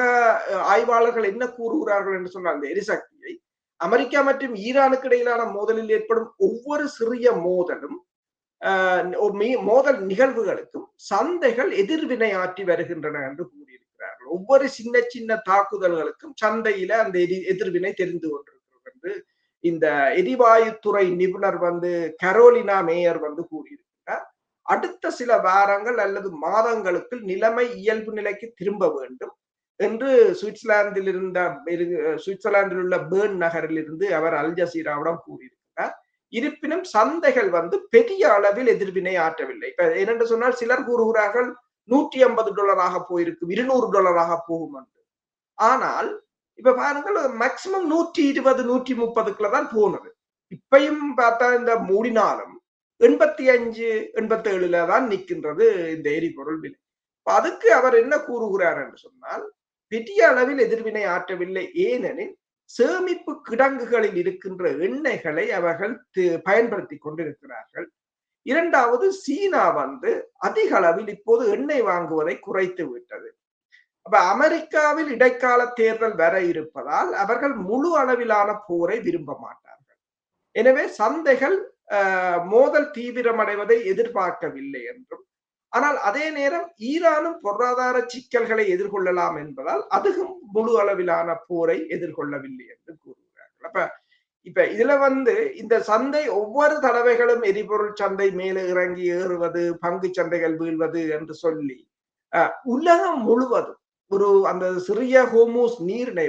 ஆய்வாளர்கள் என்ன கூறுகிறார்கள் என்று சொன்னால், இந்த எரிசக்தியை அமெரிக்கா மற்றும் ஈரானுக்கு இடையிலான மோதலில் ஏற்படும் ஒவ்வொரு சிறிய மோதல் நிகழ்வுகளுக்கும் சந்தைகள் எதிர்வினையாற்றி வருகின்றன என்று கூறியிருக்கிறார்கள். ஒவ்வொரு சின்ன சின்ன தாக்குதல்களுக்கும் சந்தையில அந்த எதிர்வினை தெரிந்து கொண்டிருக்கிறது என்று இந்த எரிவாயுத்துறை நிபுணர் வந்து கரோலினா மேயர் வந்து கூறியிருக்கிறார். அடுத்த சில வாரங்கள் அல்லது மாதங்களுக்கு நிலைமை இயல்பு நிலைக்கு திரும்ப வேண்டும். என்று சுவிட்சர்லாந்தில் உள்ள பேர்ன் நகரில் இருந்து அவர் அல் ஜசீராவிடம் கூறியிருக்கிறார். இருப்பினும் சந்தைகள் பெரிய அளவில் எதிர்வினை ஆற்றவில்லை. இப்ப என்னென்று சொன்னால் சிலர் கூறுகிறார்கள் $150 போயிருக்கும், $200 போகும் என்று. ஆனால் இப்ப பாருங்கள் மேக்சிமம் 120 130க்குள்ள தான் போனது. இப்பயும் பார்த்தா இந்த மூடினாலும் 85 87ல தான் நிற்கின்றது இந்த எரிபொருள் விலை. அதுக்கு அவர் என்ன கூறுகிறார் என்று சொன்னால் பெரிய அளவில் எதிர்வினை ஆற்றவில்லை. ஏனெனில் சேமிப்பு கிடங்குகளில் இருக்கின்ற எண்ணெய்களை அவர்கள் பயன்படுத்தி கொண்டிருக்கிறார்கள். இரண்டாவது, சீனா அதிக அளவில் இப்போது எண்ணெய் வாங்குவதை குறைத்து விட்டது. அப்ப அமெரிக்காவில் இடைக்கால தேர்தல் வர இருப்பதால் அவர்கள் முழு அளவிலான போரை விரும்ப மாட்டார்கள். எனவே சந்தைகள் மோதல் தீவிரமடைவதை எதிர்பார்க்கவில்லை என்றும், ஆனால் அதே நேரம் ஈரானும் பொருளாதார சிக்கல்களை எதிர்கொள்ளலாம் என்பதால் அதுவும் முழு அளவிலான போரை எதிர்கொள்ளவில்லை என்று கூறுகிறார்கள். அப்ப இப்ப இதுல இந்த சந்தை ஒவ்வொரு தடவைகளும் எரிபொருள் சந்தை மேலே இறங்கி ஏறுவது, பங்கு சந்தைகள் வீழ்வது என்று சொல்லி உலகம் முழுவதும் அந்த சிறிய ஹோமூஸ் நீரிணை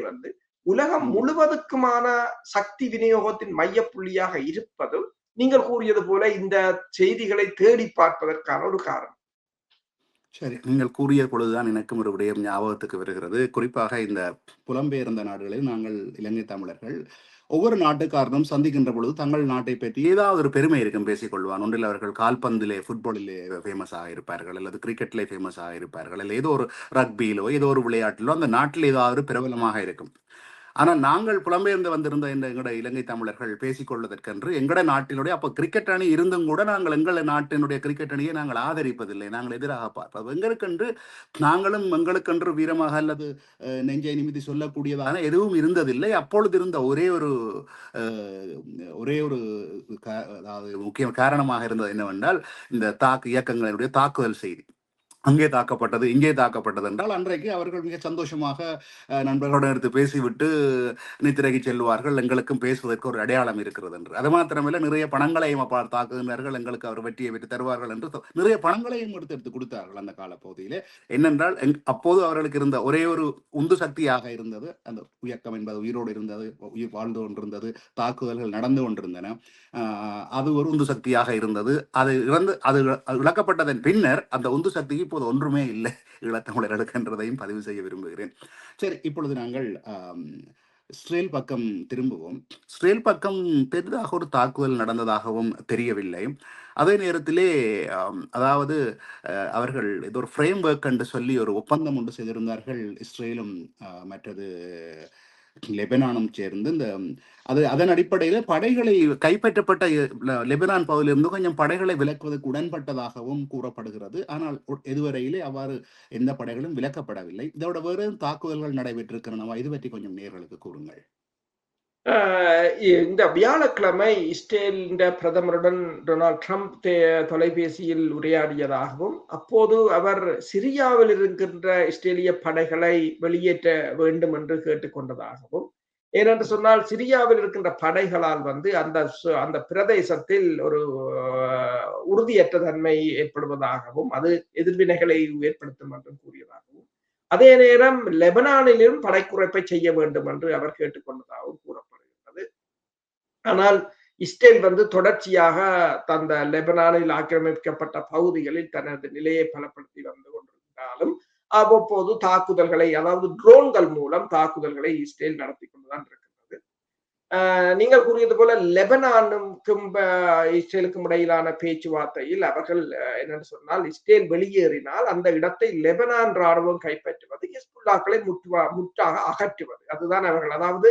உலகம் முழுவதுக்குமான சக்தி விநியோகத்தின் மையப்புள்ளியாக இருப்பதும் நீங்கள் கூறியது போல இந்த செய்திகளை தேடி பார்ப்பதற்கான ஒரு காரணம். சரி, நீங்கள் கூறிய பொழுதுதான் எனக்கும் ஒரு விடயம் ஞாபகத்துக்கு வருகிறது. குறிப்பாக இந்த புலம்பெயர்ந்த நாடுகளில் நாங்கள் இலங்கை தமிழர்கள் ஒவ்வொரு நாட்டுக்காரனும் சந்திக்கின்ற பொழுது தங்கள் நாட்டை பற்றி ஏதாவது ஒரு பெருமை இருக்கும் பேசிக்கொள்வான். ஒன்றில் அவர்கள் கால்பந்திலே, ஃபுட்பாலிலே ஃபேமஸாக இருப்பார்கள், அல்லது கிரிக்கெட்டிலே ஃபேமஸாக இருப்பார்கள், அல்லது ஏதோ ஒரு ரக்பியிலோ ஏதோ ஒரு விளையாட்டிலோ அந்த நாட்டில் ஏதாவது பிரபலமாக இருக்கும். ஆனால் நாங்கள் புலம்பெயர்ந்து வந்திருந்த எங்களோட இலங்கை தமிழர்கள் பேசிக்கொள்வதற்கென்று எங்களோட நாட்டினுடைய அப்போ கிரிக்கெட் அணி இருந்தும் கூட நாங்கள் எங்கள் நாட்டினுடைய கிரிக்கெட் அணியை நாங்கள் ஆதரிப்பதில்லை, நாங்கள் எதிராக பார்ப்போம். எங்களுக்கென்று நாங்களும் எங்களுக்கென்று வீரமாக அல்லது நெஞ்சை நிமித்தி சொல்லக்கூடியதான எதுவும் இருந்ததில்லை. அப்பொழுது இருந்த ஒரே ஒரு அதாவது முக்கிய காரணமாக இருந்தது என்னவென்றால் இந்த இயக்கங்களினுடைய தாக்குதல் செய்தி. அங்கே தாக்கப்பட்டது, இங்கே தாக்கப்பட்டது என்றால் அன்றைக்கு அவர்கள் மிக சந்தோஷமாக நண்பர்களுடன் எடுத்து பேசிவிட்டு நித்திரைக்கு செல்வார்கள். எங்களுக்கும் பேசுவதற்கு ஒரு அடையாளம் இருக்கிறது என்று. அது மாத்திரமில்லை, நிறைய பணங்களையும் தாக்குகின்றார்கள், எங்களுக்கு அவர் வெற்றியை பெற்று தருவார்கள் என்று நிறைய பணங்களையும் எடுத்து கொடுத்தார்கள் அந்த காலப்பகுதியிலே. என்னென்றால் அப்போது அவர்களுக்கு இருந்த ஒரே ஒரு உந்து சக்தியாக இருந்தது அந்த இயக்கம் என்பது உயிரோடு இருந்தது, உயிர் வாழ்ந்து கொண்டிருந்தது, தாக்குதல்கள் நடந்து கொண்டிருந்தன. அது ஒரு உந்து சக்தியாக இருந்தது. அது இழக்கப்பட்டதன் பின்னர் அந்த உந்து சக்திக்கு இப்போது ஒன்றுமே இல்லை ஈழத்தமிழர்களுக்கு என்றதையும் பதிவு செய்ய விரும்புகிறேன். சரி, இப்பொழுது நாங்கள் இஸ்ரேல் பக்கம் திரும்புவோம். இஸ்ரேல் பக்கம் பெரிதாக ஒரு தாக்குதல் நடந்ததாகவும் தெரியவில்லை. அதே நேரத்திலே அதாவது அவர்கள் ஏதோ ஒரு ஃப்ரேம் ஒர்க் என்று சொல்லி ஒரு ஒப்பந்தம் ஒன்று செய்திருந்தார்கள், இஸ்ரேலும் மற்றது லெபனானும் சேர்ந்து. இந்த அதன் அடிப்படையில் படைகளை கைப்பற்றப்பட்ட லெபனான் பகுதியிலிருந்து கொஞ்சம் படைகளை விலக்குவதற்கு உடன்பட்டதாகவும் கூறப்படுகிறது. ஆனால் இதுவரையிலே அவ்வாறு எந்த படைகளும் விலக்கப்படவில்லை. இதோட வேறு தாக்குதல்கள் நடைபெற்றிருக்கிறனவா? இது பற்றி கொஞ்சம் நேர்களுக்கு கூறுங்கள். இந்த வியாழக்கிழமை இஸ்ரேலின் பிரதமருடன் டொனால்ட் ட்ரம்ப் தொலைபேசியில் உரையாடியதாகவும், அப்போது அவர் சிரியாவில் இருக்கின்ற இஸ்ரேலிய படைகளை வெளியேற்ற வேண்டும் என்று கேட்டுக்கொண்டதாகவும், ஏனென்று சொன்னால் சிரியாவில் இருக்கின்ற படைகளால் அந்த பிரதேசத்தில் ஒரு உறுதியற்ற தன்மை ஏற்படுவதாகவும் அது எதிர்வினைகளை ஏற்படுத்தும் என்றும் கூறியதாகவும், அதே நேரம் லெபனானிலும் படை குறைப்பை செய்ய வேண்டும் என்று அவர் கேட்டுக்கொண்டதாகவும் கூறப்படுகிறது. ஆனால் இஸ்ரேல் தொடர்ச்சியாக அந்த லெபனானில் ஆக்கிரமிக்கப்பட்ட பகுதிகளில் தனது நிலையை பலப்படுத்தி வந்து கொண்டிருந்தாலும் அவ்வப்போது தாக்குதல்களை, அதாவது ட்ரோன்கள் மூலம் தாக்குதல்களை இஸ்ரேல் நடத்தி கொண்டுதான் இருக்கிறது. நீங்கள் கூறியது போல லெபனானுக்கும் இஸ்ரேலுக்கும் இடையிலான பேச்சுவார்த்தையில் அவர்கள் என்னன்னு சொன்னால், இஸ்ரேல் வெளியேறினால் அந்த இடத்தை லெபனான் ராணுவம் கைப்பற்றுவது, ஹிஸ்புல்லாக்களை முற்றாக அகற்றுவது, அதுதான் அவர்கள், அதாவது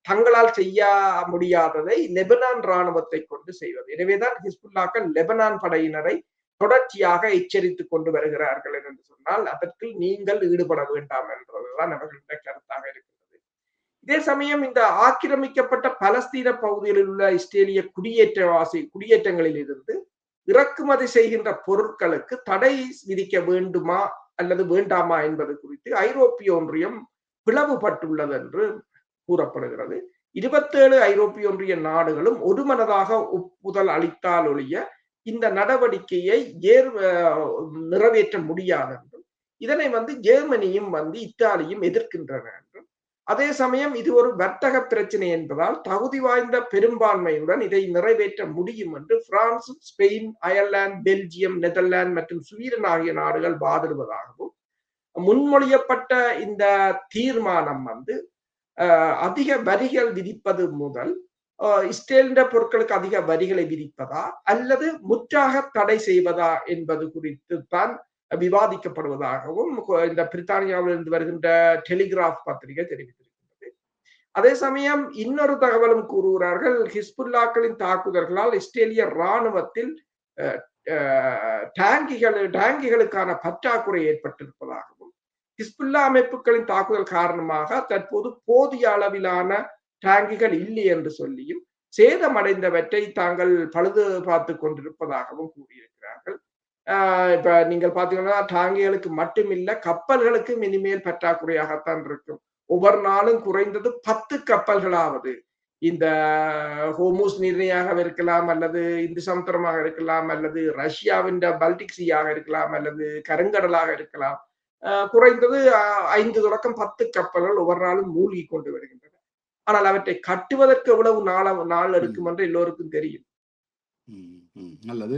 தங்களால் செய்ய முடியாததை லெபனான் ராணுவத்தை கொண்டு செய்வது. எனவேதான் ஹிஸ்புல்லாக்கள் லெபனான் படையினரை தொடர்ச்சியாக எச்சரித்துக் கொண்டு வருகிறார்கள் என்று சொன்னால், அதற்கு நீங்கள் ஈடுபட வேண்டாம் என்பதுதான் அவர்களுடைய கருத்தாக இருக்கிறது. இதே சமயம் இந்த ஆக்கிரமிக்கப்பட்ட பலஸ்தீன பகுதிகளில் உள்ள இஸ்ரேலிய குடியேற்றங்களில் இருந்து இறக்குமதி செய்கின்ற பொருட்களுக்கு தடை விதிக்க வேண்டுமா அல்லது வேண்டாமா என்பது குறித்து ஐரோப்பிய ஒன்றியம் பிளவுபட்டுள்ளது என்று கூறப்படுகிறது. 27 ஐரோப்பிய ஒன்றிய நாடுகளும் ஒருமனதாக ஒப்புதல் அளித்தால் ஒழிய இந்த நடவடிக்கையை நிறைவேற்ற முடியாது என்றும், இதனை வந்து ஜெர்மனியும் வந்து இத்தாலியும் எதிர்க்கின்றன என்றும், அதே சமயம் இது ஒரு வர்த்தக பிரச்சனை என்பதால் தகுதி வாய்ந்த பெரும்பான்மையுடன் இதை நிறைவேற்ற முடியும் என்று France, Spain, Ireland, Belgium, Netherlands மற்றும் ஸ்வீடன் ஆகிய நாடுகள் வாதிடுவதாகவும், முன்மொழியப்பட்ட இந்த தீர்மானம் வந்து அதிக வரிகள் விதிப்பது முதல் இஸ்ரேலின் பொருட்களுக்கு அதிக வரிகளை விதிப்பதா அல்லது முற்றாக தடை செய்வதா என்பது குறித்து தான் விவாதிக்கப்படுவதாகவும் இந்த பிரித்தானியாவிலிருந்து வருகின்ற டெலிகிராஃப் பத்திரிகை தெரிவித்திருக்கிறது. அதே சமயம் இன்னொரு தகவலும் கூறுகிறார்கள், ஹிஸ்புல்லாக்களின் தாக்குதல்களால் இஸ்ரேலிய இராணுவத்தில் டாங்கிகளுக்கான பற்றாக்குறை ஏற்பட்டிருப்பதாகவும், ஹிஸ்புல்லா அமைப்புகளின் தாக்குதல் காரணமாக தற்போது போதிய அளவிலான டாங்கிகள் இல்லை என்று சொல்லியும் சேதமடைந்தவற்றை தாங்கள் பழுது பார்த்து கொண்டிருப்பதாகவும் கூறியிருக்கிறார்கள். இப்ப நீங்கள் பாத்தீங்கன்னா டாங்கிகளுக்கு மட்டுமில்ல கப்பல்களுக்கும் இனிமேல் பற்றாக்குறையாகத்தான் இருக்கும். ஒவ்வொரு நாளும் குறைந்தது 10 கப்பல்களாவது இந்த ஹோமூஸ் நீரிணையாக இருக்கலாம், அல்லது இந்து சமுத்திரமாக இருக்கலாம், அல்லது ரஷ்யாவின் பல்டிக் சீயாக இருக்கலாம், அல்லது கருங்கடலாக இருக்கலாம், குறைந்தது 5 தொடக்கம் 10 கப்பல்கள் ஒவ்வொரு நாளும் மூழ்கி கொண்டு வருகின்றன. ஆனால் அவற்றை கட்டுவதற்கு எவ்வளவு நாள் எடுக்கும் என்று எல்லோருக்கும் தெரியும். நல்லது.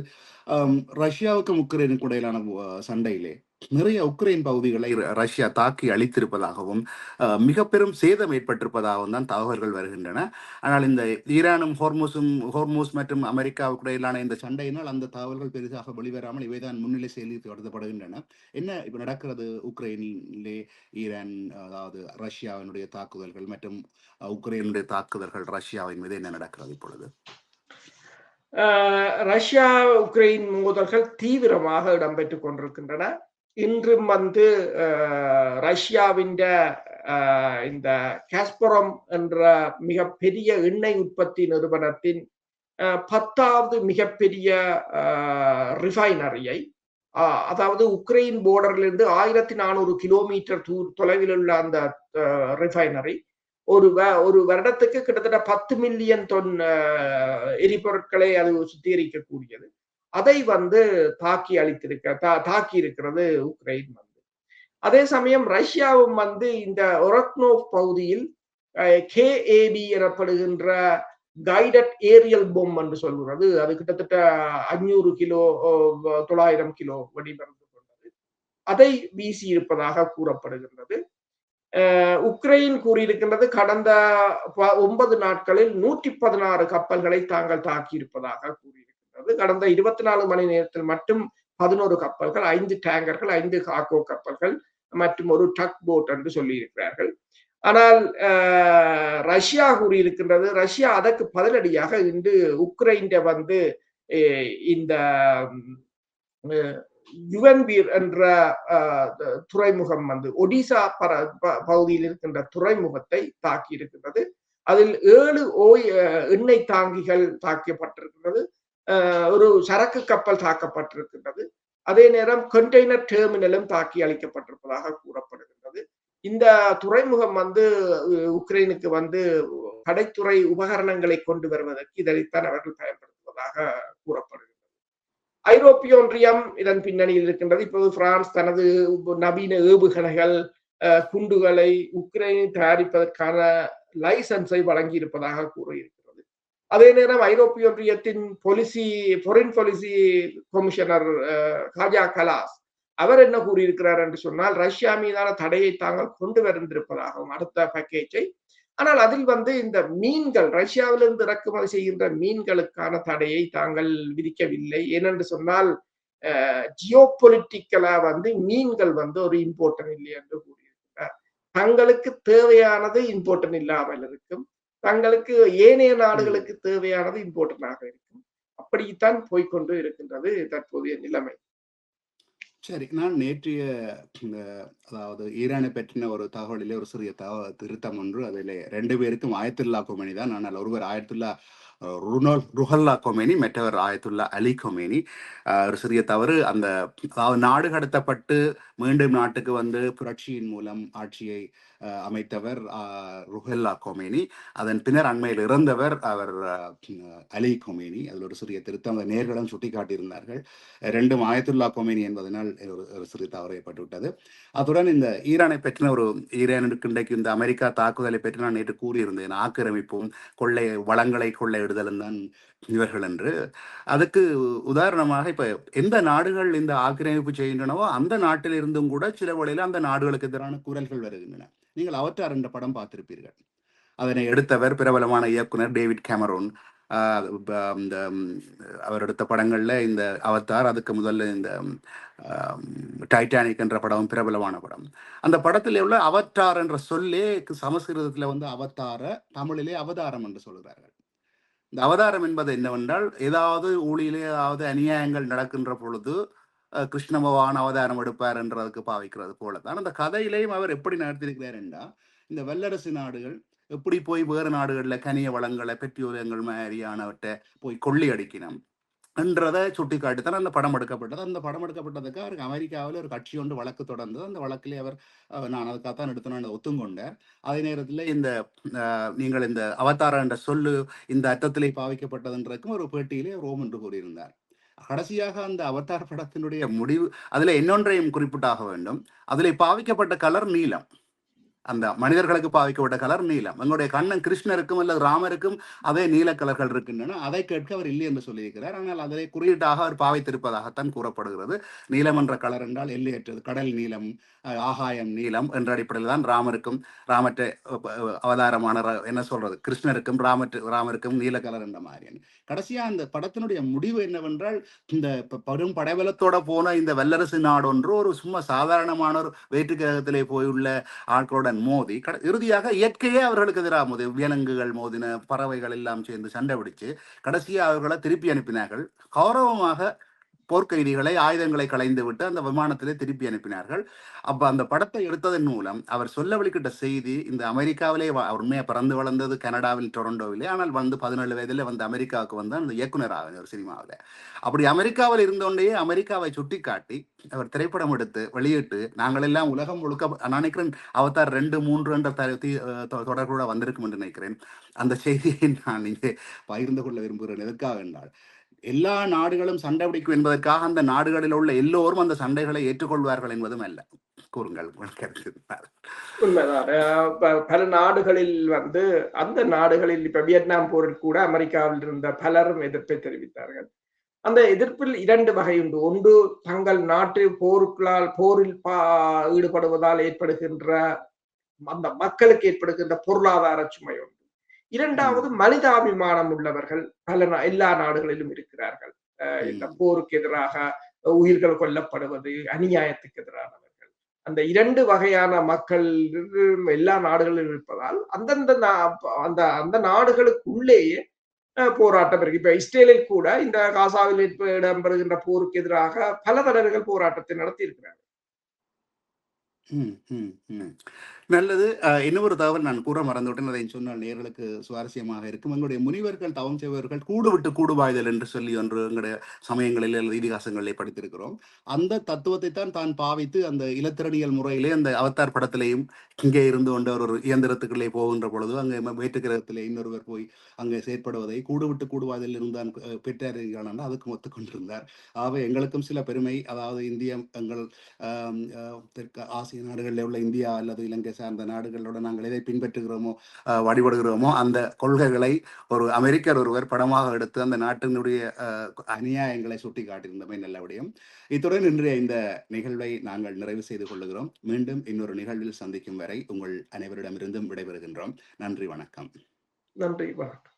ரஷ்யாவுக்கும் உக்ரைனுக்கும் இடையிலான சண்டையிலே நிறைய உக்ரைன் பகுதிகளை ரஷ்யா தாக்கி அழித்திருப்பதாகவும் மிக பெரும் சேதம் ஏற்பட்டிருப்பதாகவும் தான் தகவல்கள் வருகின்றன. ஆனால் இந்த ஈரானும் ஹோர்மூஸ் மற்றும் அமெரிக்காவுக்கு இடையிலான இந்த சண்டையினால் அந்த தகவல்கள் பெரிதாக வெளிவராமல் இவைதான் முன்னிலை செயலில் கருதப்படுகின்றன. என்ன இப்ப நடக்கிறது உக்ரைனிலே? ஈரான், அதாவது ரஷ்யாவினுடைய தாக்குதல்கள் மற்றும் உக்ரைனுடைய தாக்குதல்கள் ரஷ்யாவின் மீது என்ன நடக்கிறது இப்பொழுது? ரஷ்யா உக்ரைன் மோதல்கள் தீவிரமாக இடம்பெற்றுக் கொண்டிருக்கின்றன. இன்றும் வந்து ரஷ்யாவின் இந்த காஸ்பரம் என்ற மிகப்பெரிய எண்ணெய் உற்பத்தி நிறுவனத்தின் 10வது மிகப்பெரிய ரிஃபைனரியை, அதாவது உக்ரைன் போர்டரிலிருந்து 1400 கிலோமீட்டர் தொலைவில் உள்ள அந்த ரிஃபைனரி ஒரு வருடத்துக்கு கிட்டத்தட்ட 10 மில்லியன் தொன் எரிபொருட்களை அது சுத்திகரிக்கக்கூடியது. அதை வந்து தாக்கி இருக்கிறது உக்ரைன் வந்து. அதே சமயம் ரஷ்யாவும் வந்து இந்த ஒரக்னோவ் பகுதியில் KAB எனப்படுகின்ற கைடட் ஏரியல் பொம் என்று சொல்கிறது. அது கிட்டத்தட்ட 500 கிலோ 900 கிலோ வெடிமருந்து கொண்டது. அதை வீசி இருப்பதாக கூறப்படுகின்றது. உக்ரைன் கூறியிருக்கின்றது கடந்த 9 நாட்களில் 116 கப்பல்களை தாங்கள் தாக்கியிருப்பதாக கூறியிருக்கின்றது. கடந்த 24 மணி நேரத்தில் மட்டும் 11 கப்பல்கள், 5 டேங்கர்கள், 5 கார்கோ கப்பல்கள் மற்றும் ஒரு டக் போட் என்று சொல்லியிருக்கிறார்கள். ஆனால் ரஷ்யா கூறியிருக்கின்றது, ரஷ்யா அதற்கு பதிலடியாக இன்று உக்ரைன் வந்து இந்த யுவன்பீர் என்ற துறைமுகம் வந்து ஒடிசா பகுதியில் இருக்கின்ற துறைமுகத்தை தாக்கி இருக்கின்றது. அதில் 7 எண்ணெய் தாங்கிகள் தாக்கப்பட்டிருக்கின்றது. ஒரு சரக்கு கப்பல் தாக்கப்பட்டிருக்கின்றது. அதே நேரம் கண்டெய்னர் டெர்மினலும் தாக்கி அளிக்கப்பட்டிருப்பதாக கூறப்படுகின்றது. இந்த துறைமுகம் வந்து உக்ரைனுக்கு வந்து கடைத்துறை உபகரணங்களை கொண்டு வருவதற்கு இதைத்தான் அவர்கள் பயன்படுத்துவதாக கூறப்படுகிறது. ஐரோப்பிய ஒன்றியம் இதன் பின்னணியில் இருக்கின்றது. இப்போது பிரான்ஸ் தனது நவீன ஏவுகணைகள், குண்டுகளை உக்ரைனில் தயாரிப்பதற்கான லைசன்ஸை வழங்கி இருப்பதாக கூறியிருக்கிறது. அதே நேரம் ஐரோப்பிய ஒன்றியத்தின் ஃபாரின் பாலிசி கமிஷனர் காஜா கலாஸ் அவர் என்ன கூறியிருக்கிறார் என்று சொன்னால், ரஷ்யா மீதான தடையை தாங்கள் கொண்டு வந்திருப்பதாகவும் அடுத்த பேக்கேஜை, ஆனால் அதில் வந்து இந்த மீன்கள் ரஷ்யாவிலிருந்து இறக்குமதி செய்கின்ற மீன்களுக்கான தடையை தாங்கள் விதிக்கவில்லை. ஏனென்று சொன்னால் ஜியோ பொலிட்டிக்கலா வந்து மீன்கள் வந்து ஒரு இம்பார்ட்டன் இல்லை என்று கூறியிருக்கிறார். தங்களுக்கு தேவையானது இம்பார்ட்டன் இல்லாமல் இருக்கும், தங்களுக்கு ஏனைய நாடுகளுக்கு தேவையானது இம்பார்ட்டனாக இருக்கும். அப்படித்தான் போய்கொண்டு இருக்கின்றது தற்போதைய நிலைமை. சரி, நான் நேற்றைய அதாவது ஈரானை பற்றின ஒரு தகவலிலே ஒரு சிறிய திருத்தம் ஒன்று. அதில் 2 பேருக்கும் ஆயத்துல்லா கொமேனி தான். ஆனால் ஒருவர் ஆயத்துல்லா ருஹல்லா கொமேனி, மற்றவர் ஆயத்துல்லா அலி கொமேனி. ஒரு சிறிய தவறு, அந்த அதாவது நாடு கடத்தப்பட்டு மீண்டும் நாட்டுக்கு வந்து புரட்சியின் மூலம் ஆட்சியை அமைத்தவர் ருஹல்லா கொமேனி. அதன் பின்னர் அண்மையில் இறந்தவர் அவர் அலி கொமேனி. அதில் ஒரு சிறிய திருத்தம் அந்த நேர்களும் சுட்டிக்காட்டியிருந்தார்கள். ரெண்டும் ஆயத்துல்லா கொமேனி என்பதனால் ஒரு சிறிய தவறு ஏற்பட்டுவிட்டது. அத்துடன் இந்த ஈரானை பற்றின ஈரானுக்கு இன்றைக்கு இந்த அமெரிக்கா தாக்குதலை பற்றி நான் நேற்று கூறியிருந்தேன். ஆக்கிரமிப்பும் வளங்களை கொள்ளையிடுதலும் தான் இவர்கள் என்று. அதுக்கு உதாரணமாக இப்ப எந்த நாடுகள் இந்த ஆக்கிரமிப்பு செய்கின்றனவோ அந்த நாட்டில் இருந்தும் கூட சில வழியில் அந்த நாடுகளுக்கு எதிரான குரல்கள் வருகின்றன. நீங்கள் அவற்றார் என்ற படம் பார்த்திருப்பீர்கள். அதனை எடுத்தவர் பிரபலமான இயக்குனர் டேவிட் கேமரோன். இந்த அவர் எடுத்த படங்கள்ல இந்த அவத்தார், அதுக்கு முதல்ல இந்த டைட்டானிக் என்ற படம் பிரபலமான படம். அந்த படத்தில் உள்ள அவத்தார் என்ற சொல்லே சமஸ்கிருதத்தில் வந்து அவதார, தமிழிலே அவதாரம் என்று சொல்கிறார்கள். இந்த அவதாரம் என்பது என்னவென்றால், ஏதாவது ஊழியிலே ஏதாவது அநியாயங்கள் நடக்கின்ற பொழுது கிருஷ்ண பகவான் அவதாரம் எடுப்பார் என்றதுக்கு பாவிக்கிறது போலதான் அந்த கதையிலையும் அவர் எப்படி நடத்தியிருக்கிறார் என்றால், இந்த வல்லரசு நாடுகள் எப்படி போய் வேறு நாடுகளில் கனிய வளங்களை பெட்ரோலியங்கள் மாதிரியானவற்றை போய் கொள்ளி அடிக்கணும் என்றதை சுட்டிக்காட்டித்தான் அந்த படம் எடுக்கப்பட்டது. அந்த படம் எடுக்கப்பட்டதுக்கு அவருக்கு அமெரிக்காவில் ஒரு கட்சி ஒன்று வழக்கு தொடர்ந்தது. அந்த வழக்கிலே அவர் நான் அதுக்காகத்தான் எடுத்தேன் ஒத்துங்கொண்டேன். அதே நேரத்தில் இந்த நீங்கள் இந்த அவதாரம் என்ற சொல்லு இந்த அர்த்தத்திலே பாவிக்கப்பட்டதுன்றதுக்கும் ஒரு பேட்டியிலே ரோம் என்று கூறியிருந்தார். கடைசியாக அந்த அவதார் படத்தினுடைய முடிவு அதுல இன்னொன்றையும் குறிப்பிட்டாக வேண்டும். அதில் பாவிக்கப்பட்ட கலர் நீலம். அந்த மனிதர்களுக்கு பாவிக்கப்பட்ட கலர் நீலம். எங்களுடைய கண்ணன் கிருஷ்ணருக்கும் அல்லது ராமருக்கும் அதே நீல கலர்கள் இருக்கின்றன. அதை கேட்க அவர் இல்லை என்று சொல்லியிருக்கிறார். ஆனால் அதை குறியீட்டாக அவர் பாவித்திருப்பதாகத்தான் கூறப்படுகிறது. நீலம் என்ற கலர் என்றால் எல்லையற்றது, கடல் நீலம், ஆகாயம் நீலம் என்ற அடிப்படையில் தான் ராமற்ற அவதாரமான என்ன சொல்றது கிருஷ்ணருக்கும் ராமருக்கும் நீல கலர் என்ற மாதிரி. கடைசியா அந்த படத்தினுடைய முடிவு என்னவென்றால், இந்த பெரும் படைபலத்தோட போன இந்த வல்லரசு நாடு ஒன்று ஒரு சும்மா சாதாரணமான ஒரு வேற்றுக்கிரகத்திலே போயுள்ள ஆட்களுடன் மோதி இறுதியாக இயற்கையே அவர்களுக்கு எதிராக மோதி, விலங்குகள் மோதின, பறவைகள் எல்லாம் சேர்ந்து சண்டை பிடிச்சு கடைசியாக அவர்களை திருப்பி அனுப்பினார்கள். கௌரவமாக போர்க்கைதிகளை ஆயுதங்களை களைந்து விட்டு அந்த விமானத்திலே திருப்பி அனுப்பினார்கள். அப்ப அந்த படத்தை எடுத்ததன் மூலம் அவர் சொல்ல வெளிக்கிட்ட செய்தி, இந்த அமெரிக்காவிலே உண்மையா பிறந்து வளர்ந்தது கனடாவில் டொரண்டோவிலே, ஆனால் வந்து 17 வயதிலே வந்து அமெரிக்காவுக்கு வந்து அந்த இயக்குனராக ஒரு சினிமாவில். அப்படி அமெரிக்காவில் இருந்தோண்டே அமெரிக்காவை சுட்டி காட்டி அவர் திரைப்படம் எடுத்து வெளியிட்டு நாங்கள் எல்லாம் உலகம் முழுக்க, நான் நினைக்கிறேன் அவதார் 2, 3 என்ற தொடர்புட வந்திருக்கும் என்று நினைக்கிறேன். அந்த செய்தியை நான் இங்கே பகிர்ந்து கொள்ள விரும்புகிறேன். எதற்காக என்றால், எல்லா நாடுகளும் சண்டை பிடிக்கும் என்பதற்காக அந்த நாடுகளில் உள்ள எல்லோரும் அந்த சண்டைகளை ஏற்றுக்கொள்வார்கள் என்பதும் அல்ல. கூறுங்கள். உண்மைதான். பல நாடுகளில் வந்து அந்த நாடுகளில் இப்ப வியட்நாம் போரில் கூட அமெரிக்காவில் இருந்த பலரும் எதிர்ப்பை தெரிவித்தார்கள். அந்த எதிர்ப்பில் 2 வகை உண்டு. ஒன்று, தங்கள் நாட்டு போரில் ஈடுபடுவதால் ஏற்படுகின்ற அந்த மக்களுக்கு ஏற்படுகின்ற பொருளாதார சுமை ஒன்று. 2வது, மனிதாபிமானம் உள்ளவர்கள் எல்லா நாடுகளிலும் இருக்கிறார்கள். இந்த போருக்கு எதிராக உயிர்கள் கொல்லப்படுவது, அநியாயத்துக்கு எதிரானவர்கள். அந்த 2 வகையான மக்கள் எல்லா நாடுகளிலும் இருப்பதால் அந்த நாடுகளுக்குள்ளேயே போராட்டம் இருக்கு. இப்ப இஸ்ரேலில் கூட இந்த காசாவில் இடம்பெறுகின்ற போருக்கு எதிராக பல தலைவர்கள் போராட்டத்தை நடத்தி இருக்கிறார்கள். நல்லது. இன்னொரு தகவல் நான் கூற மறந்துவிட்டேன், அதை சொன்னால் நேர்களுக்கு சுவாரஸ்யமாக இருக்கும். எங்களுடைய முனிவர்கள் தவம் செய்வர்கள் கூடு விட்டு கூடுவாய்தல் என்று சொல்லி ஒன்று எங்களுடைய சமயங்களில் அல்லது இதிகாசங்களிலே படித்திருக்கிறோம். அந்த தத்துவத்தை தான் பாவித்து அந்த இலத்திரனியல் முறையிலே அந்த அவதார் படத்திலேயும் இங்கே இருந்து கொண்ட ஒரு இயந்திரத்துக்குள்ளே போகின்ற பொழுது அங்கே வேற்றுக்கிரகத்திலே இன்னொருவர் போய் அங்கே செயற்படுவதை கூடு விட்டு கூடுவாய்தல் இருந்தான் பெற்றார்கள் அதுக்கு ஒத்துக்கொண்டிருந்தார். ஆகவே எங்களுக்கும் சில பெருமை, அதாவது இந்திய எங்கள் தெற்கு ஆசிய நாடுகளில் உள்ள இந்தியா அல்லது இலங்கை சார்ந்த நாடுகளோட நாங்கள் எதை பின்பற்றுகிறோமோ வழிபடுகிறோமோ அந்த கொள்கைகளை ஒரு அமெரிக்கர் ஒருவர் படமாக எடுத்து அந்த நாட்டினுடைய அநியாயங்களை சுட்டி காட்டியிருந்தமை நல்ல விடயம். இத்துடன் இன்றைய இந்த நிகழ்வை நாங்கள் நிறைவு செய்து கொள்ளுகிறோம். மீண்டும் இன்னொரு நிகழ்வில் சந்திக்கும் வரை உங்கள் அனைவரிடமிருந்தும் விடைபெறுகின்றோம். நன்றி, வணக்கம். நன்றி, வணக்கம்.